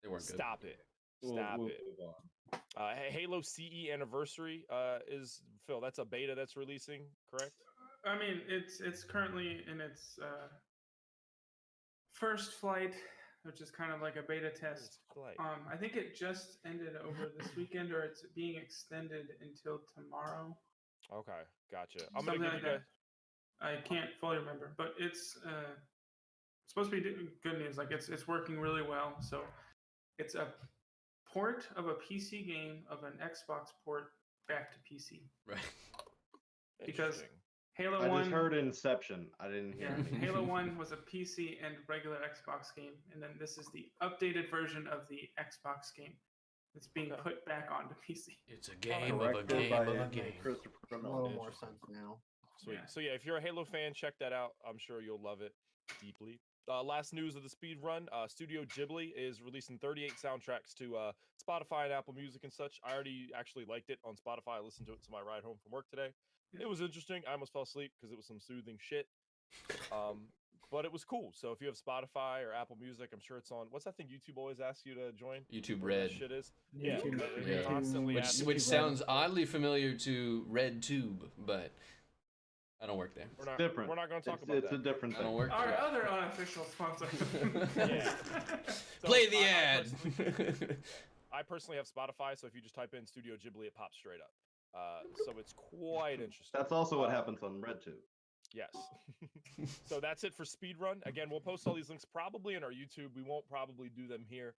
They weren't good. stop it, We'll stop it. move on. Halo CE Anniversary is Phil. That's a beta that's releasing, correct? I mean, it's currently in its first flight, which is kind of like a beta test. Flight. I think it just ended over this weekend, or it's being extended until tomorrow. Okay, gotcha. I'm gonna Something give like you guys. that. I can't fully remember, but it's supposed to be good news. Like it's working really well. So it's a port of a PC game of an Xbox port back to PC. Right. Because Interesting. Halo I 1 just heard Inception. I didn't hear Yeah, anything. Halo 1 was a PC and regular Xbox game, and then this is the updated version of the Xbox game that's being Okay. put back onto PC. It's a game of a Directed game by of a game. Christopher A Nolan. little more Interesting. sense now. Sweet. Yeah. So yeah, if you're a Halo fan, check that out. I'm sure you'll love it deeply. Last news of the speed run: Studio Ghibli is releasing 38 soundtracks to Spotify and Apple Music and such. I already actually liked it on Spotify. I listened to it to my ride home from work today. Yeah. It was interesting. I almost fell asleep because it was some soothing shit. But it was cool. So if you have Spotify or Apple Music, I'm sure it's on. What's that thing YouTube always asks you to join? YouTube Whatever that Red. shit is. Yeah, YouTube- they Yeah. constantly Which ask. which YouTube sounds oddly familiar to RedTube, but I don't work there. We're not, Different. We're not going to talk It's, about it's that. a different I thing. don't work Our there. other unofficial sponsor. Yeah. So Play the I ad. I personally have Spotify, so if you just type in Studio Ghibli, it pops straight up. So it's quite interesting. That's also what happens on RedTube. Yes. So that's it for Speedrun. Again, we'll post all these links probably in our YouTube. We won't probably do them here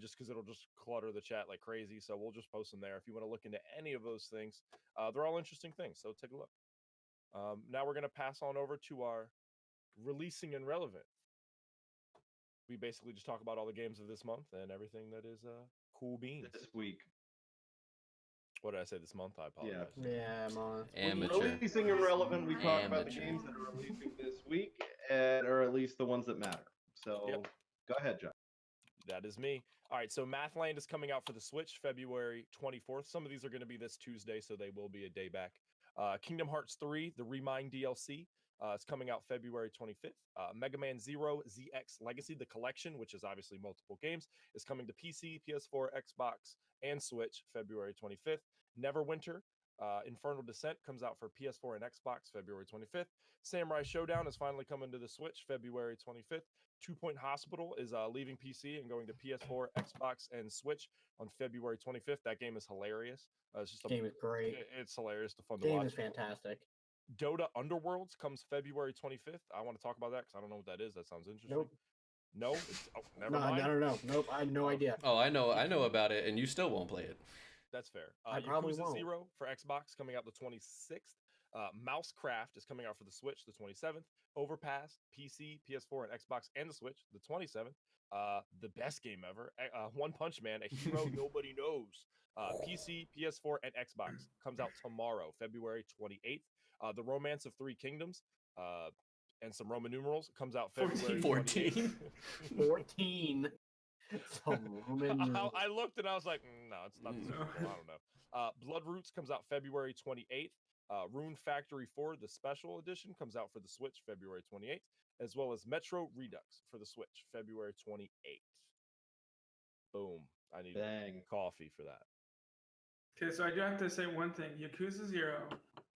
just because it'll just clutter the chat like crazy. So we'll just post them there. If you want to look into any of those things, they're all interesting things. So take a look. Now we're going to pass on over to our releasing and relevant. We basically just talk about all the games of this month and everything that is cool beans. This week. What did I say this month? I apologize. Yeah, man. Amateur. Releasing and relevant, we talk about the Amateur. games that are releasing this week, or at least the ones that matter. So Yep. go ahead, John. That is me. All right, so Mathland is coming out for the Switch February 24th. Some of these are going to be this Tuesday, so they will be a day back. Kingdom Hearts 3, the Remind DLC, is coming out February 25th. Mega Man Zero ZX Legacy, the collection, which is obviously multiple games, is coming to PC, PS4, Xbox, and Switch February 25th. Neverwinter, Infernal Descent comes out for PS4 and Xbox February 25th. Samurai Showdown is finally coming to the Switch February 25th. 2 Point Hospital is leaving PC and going to PS4, Xbox, and Switch on February 25th. That game is hilarious. It's just Game is great. It's hilarious, to fun to Game watch. is fantastic. Dota Underworlds comes February 25th. I want to talk about that because I don't know what that is. That sounds interesting. Nope. No? Oh, never No, mind. I don't know. Nope, I had no idea. Oh, I know about it, and you still won't play it. That's fair. I probably Yakuza won't. 0 for Xbox coming out the 26th. Mousecraft is coming out for the Switch the 27th. Overpass, PC, PS4, and Xbox, and the Switch the 27th. The best game ever, One Punch Man, a hero nobody knows. PC, PS4, and Xbox comes out tomorrow, February 28th. The Romance of Three Kingdoms, and some Roman numerals comes out February 14. 14. Some Roman numerals. I looked and I was like, no, it's not. The Super Bowl. I don't know. Blood Roots comes out February 28th. Rune Factory 4, the special edition, comes out for the Switch February 28th, as well as Metro Redux for the Switch February 28th. Boom. I need Bang. coffee for that. Okay, so I do have to say one thing. Yakuza 0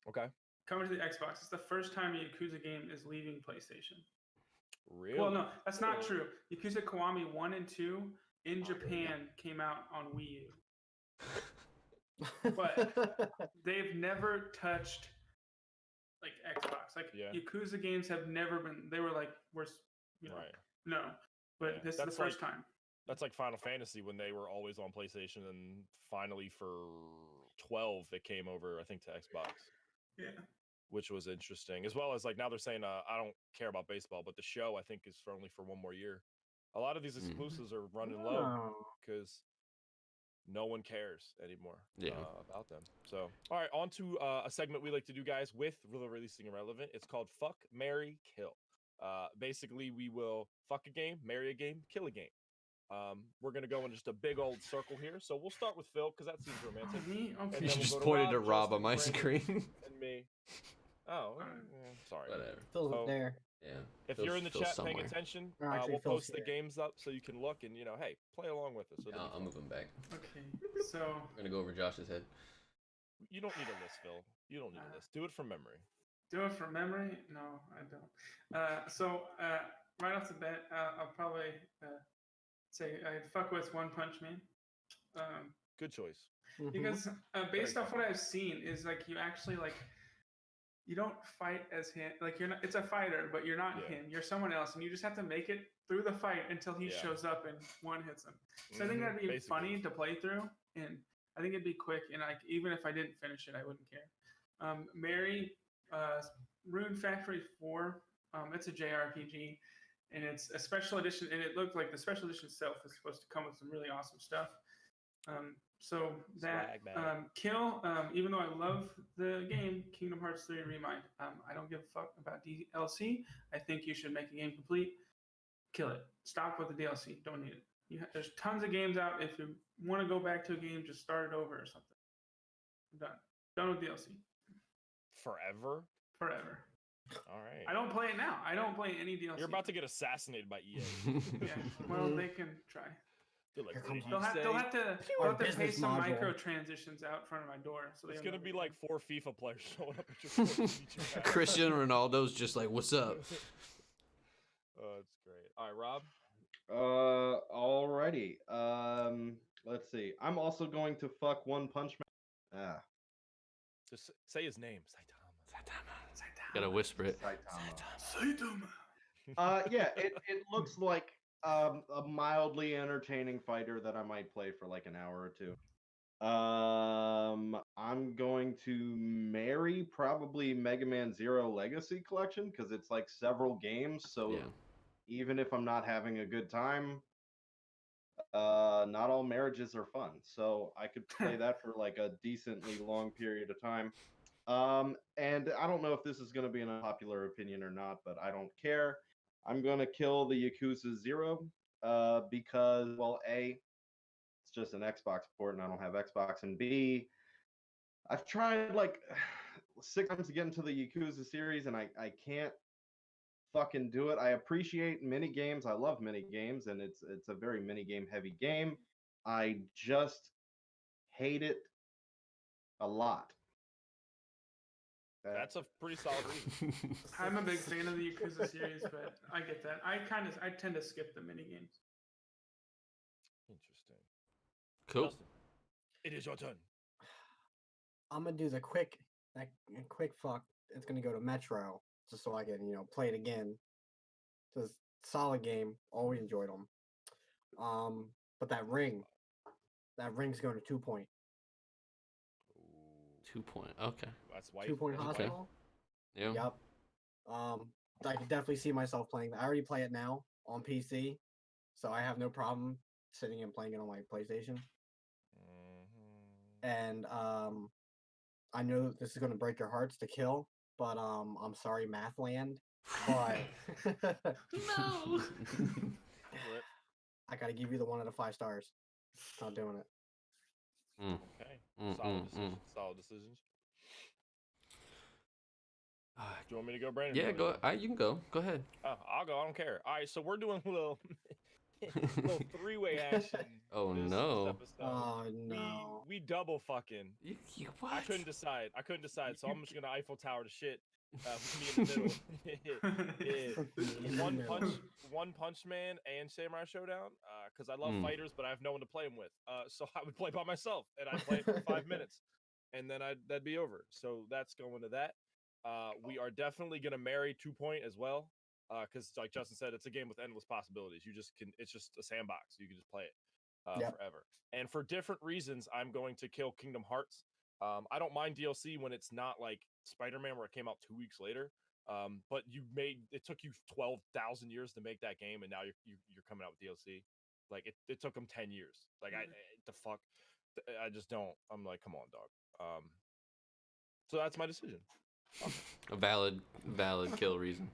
Okay. coming to the Xbox. It's the first time a Yakuza game is leaving PlayStation. Really? Well, no, that's not true. Yakuza Kiwami 1 and 2 in Japan came out on Wii U. But they've never touched like Xbox. Like Yeah. Yakuza games have never been. They were like, Right. no. But Yeah, this is the that's first like- time. That's like Final Fantasy when they were always on PlayStation, and finally for 12 they came over, I think, to Xbox, Yeah. which was interesting. As well as like now they're saying, I don't care about baseball, but the show I think is for only for one more year. A lot of these Mhm. exclusives are running low Oh. because no one cares anymore Yeah. about them. So, all right, on to a segment we like to do, guys, with really releasing irrelevant. It's called Fuck, Marry, Kill. Basically, we will fuck a game, marry a game, kill a game. We're gonna go in just a big old circle here. So we'll start with Phil because that seems romantic. Me? And Okay. You then we'll just go to pointed to Rob, Rob on Justin, my Brandon, screen. and me. Oh, sorry. Whatever. Phil's So, up there. Yeah. If Phil's- you're in the Phil's chat paying somewhere. attention, Or actually, we'll Phil's post the here. games up so you can look and hey, play along with us. It'll I'll, be I'll fun. move him back. Okay. So I'm gonna go over Josh's head. You don't need a list, Phil. You don't need a list. Do it from memory. do it from memory? No, I don't. Right off the bat, I'll probably say I'd fuck with One Punch Man. Good choice. Mhm. Because based Very off what I've seen is like you actually like you don't fight as him, like you're not, it's a fighter but you're not Yeah. him, you're someone else, and you just have to make it through the fight until he Yeah. shows up and one hits him. So I think Mhm, that'd be basically. funny to play through, and I think it'd be quick, and like even if I didn't finish it I wouldn't care. Mary, Rune Factory 4, it's a JRPG and it's a special edition, and it looked like the special edition itself is supposed to come with some really awesome stuff. So that Swag bag. Kill, even though I love the game Kingdom Hearts 3 Remind, I don't give a fuck about DLC. I think you should make a game complete. Kill it. Stop with the DLC. Don't need it. There's tons of games out. If you want to go back to a game, just start it over or something. I'm done. Done with DLC. Forever. Forever. All right. I don't play it now. I don't play any DLC. You're about to get assassinated by EA. Yeah. Well, they can try. They're like, Here what did comes you They'll say? have to Our pay business some module. microtransactions out front of my door. So It's they gonna know be we're like doing 4 FIFA players showing up at your door to beat you back. Cristiano Ronaldo's just like, what's up? Oh, it's great. All right, Rob. Alrighty. Let's see. I'm also going to fuck One Punch Man. Just say his name. Saitama. it. Gotta whisper it. Saitama. Saitama. Yeah, it looks like a mildly entertaining fighter that I might play for like an hour or two. I'm going to marry probably Mega Man Zero Legacy Collection because it's like several games. So Yeah. even if I'm not having a good time, not all marriages are fun. So I could play that for like a decently long period of time. And I don't know if this is going to be an unpopular opinion or not, but I don't care. I'm going to kill the Yakuza 0 because, well, A, it's just an Xbox port and I don't have Xbox, and B, I've tried like 6 times to get into the Yakuza series and I can't fucking do it. I appreciate mini games. I love mini games, and it's a very mini game heavy game. I just hate it a lot. That's a pretty solid reason. I'm a big fan of the Yakuza series, but I get that. I tend to skip the mini games. Interesting. Cool. Justin, it is your turn. I'm gonna do the quick fuck. It's gonna go to Metro just so I can play it again. Just solid game. Always enjoyed them. But that ring's going to 2 point. Ooh, 2 point. Okay. that's white. 2 point That's white. hospital. Yeah. Yep. I could definitely see myself playing that. I already play it now on PC, so I have no problem sitting and playing it on my PlayStation. Mhm. And I know this is gonna break your hearts to kill, but I'm sorry, Mathland, but No. Rip. I gotta give you the 1 out of 5 stars. Not doing it. Okay. Solid decision. Solid decisions. Do you want me to go, Brandon? Yeah, go. You can go. Go ahead. Oh, I'll go. I don't care. All right, so we're doing a little three-way action. Oh, this no. episode. Oh no. We double fucking. What? I couldn't decide. So I'm just gonna Eiffel Tower to shit. With me in the middle. One Punch Man and Samurai Showdown. Because I love fighters, but I have no one to play them with. So I would play by myself, and I'd play it for 5 minutes, and then that'd be over. So that's going to that. We are definitely gonna marry 2 point as well. Because like Justin said, it's a game with endless possibilities. It's just a sandbox. You can just play it forever. And for different reasons, I'm going to kill Kingdom Hearts. I don't mind DLC when it's not like Spider-Man where it came out 2 weeks later. But it took you 12,000 years to make that game, and now you're coming out with DLC. Like it took them 10 years. Like the fuck, I just don't. I'm like, come on, dog. So that's my decision. A valid kill reason.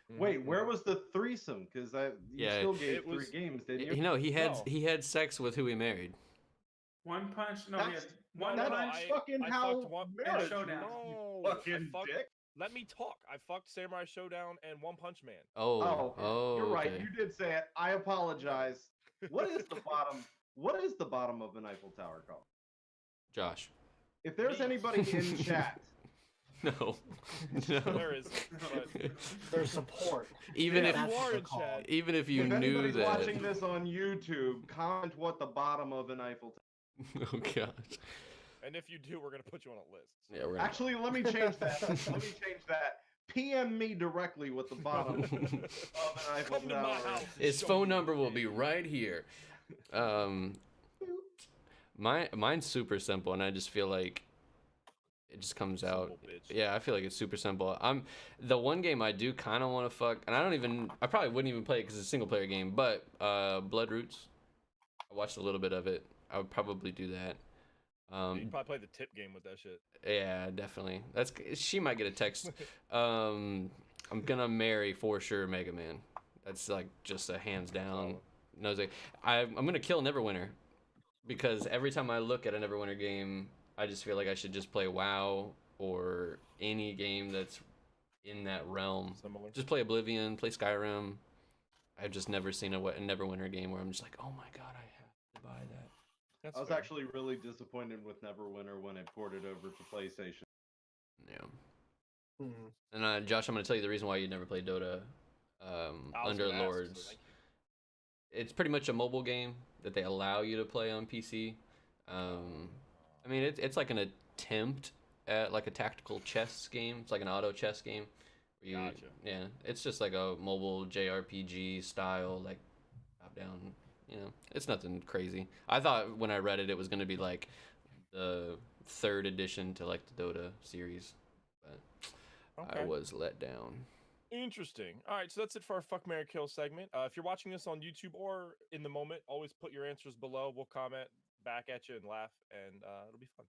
Wait, where was the threesome? Because you Yeah, still gave it 3 was- games, didn't you? You know, he No. had sex with who he married. One punch. No, That's- he had No, one no, no, punch. I- fucking I how fucked one- marriage Showdown. works, you No, I fucking fucked- dick. Let me talk. I fucked Samurai Showdown and One Punch Man. Oh, You're right. okay. You did say it. I apologize. What is the bottom? What is the bottom of an Eiffel Tower called? Josh. If there's Me. anybody in chat, No. No. There is, but There's support. Even Yeah, if if That's you what are they're in called. chat, even if you if knew anybody's that. watching this on YouTube, comment what the bottom of an Eiffel Tower. Oh gosh. and if you do, we're gonna put you on a list. Yeah, we're Actually, let me change that. Let me change that. PM me directly with the bottom of an Eiffel Come to my Tower. house. and His show phone me number your will be game. right here. Mine's super simple, and I just feel like it just comes out. Simple bitch. Yeah, I feel like it's super simple. The one game I do kind of want to fuck, and I probably wouldn't even play it because it's a single player game. But Blood Roots, I watched a little bit of it. I would probably do that. You probably play the tip game with that shit. Yeah, definitely. She might get a text. I'm gonna marry for sure Mega Man. That's like just a hands down. Nose. I'm gonna kill Neverwinter because every time I look at a Neverwinter game, I just feel like I should just play WoW or any game that's in that realm. Similar. Just play Oblivion, play Skyrim. I've just never seen a Neverwinter game where I'm just like, oh my god, I have to buy that. That's I was fair. actually really disappointed with Neverwinter when it ported over to PlayStation. Yeah. Mhm. And Josh, I'm gonna tell you the reason why you never played Dota. I was Under gonna ask, so Lords. thank you. It's pretty much a mobile game that they allow you to play on PC. I mean, it's like an attempt at like a tactical chess game. It's like an auto chess game. Where Gotcha. Yeah, it's just like a mobile JRPG style, like top down. You know, it's nothing crazy. I thought when I read it, it was gonna be like the 3rd edition to like the Dota series, but I Okay. was let down. Interesting. All right, so that's it for our Fuck, Marry, Kill segment. If you're watching this on YouTube or in the moment, always put your answers below. We'll comment back at you and laugh, and it'll be fun.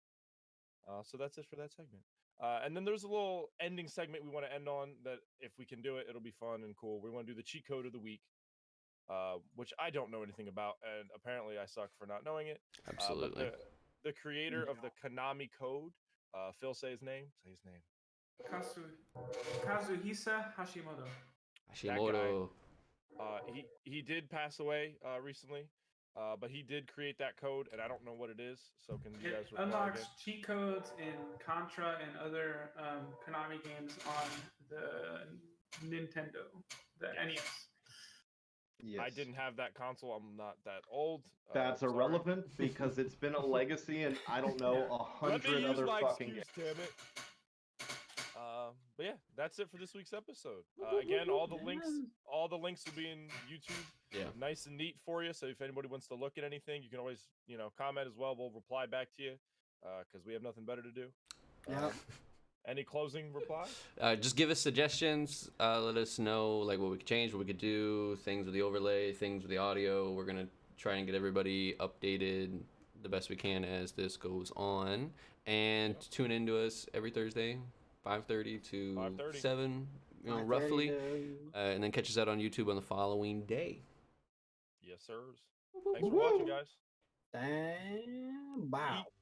So that's it for that segment. And then there's a little ending segment we want to end on that if we can do it, it'll be fun and cool. We want to do the cheat code of the week, which I don't know anything about, and apparently I suck for not knowing it. Absolutely. But the creator of the Konami code, Phil, say his name. Say his name. Kazuhisa Hashimoto. Hashimoto. He did pass away recently, but he did create that code, and I don't know what it is. So can you guys It reply unlocks again? cheat codes in Contra and other Konami games on the Nintendo, the NES. Yes. I didn't have that console. I'm not that old. That's sorry. irrelevant because it's been a legacy, and I don't know Let me 100 use other my fucking excuse, games. damn it. But yeah, that's it for this week's episode. Again, all the links will be in YouTube. Yeah. Nice and neat for you. So if anybody wants to look at anything, you can always, comment as well. We'll reply back to you because we have nothing better to do. Yeah. Any closing replies? Just give us suggestions. Let us know like what we could change, what we could do, things with the overlay, things with the audio. We're gonna try and get everybody updated the best we can as this goes on. And tune in to us every Thursday, 5:30 to 5:30. 7, roughly. And then catch us out on YouTube on the following day. Yes, sirs. Thanks for watching, guys. Damn. Wow. Eat.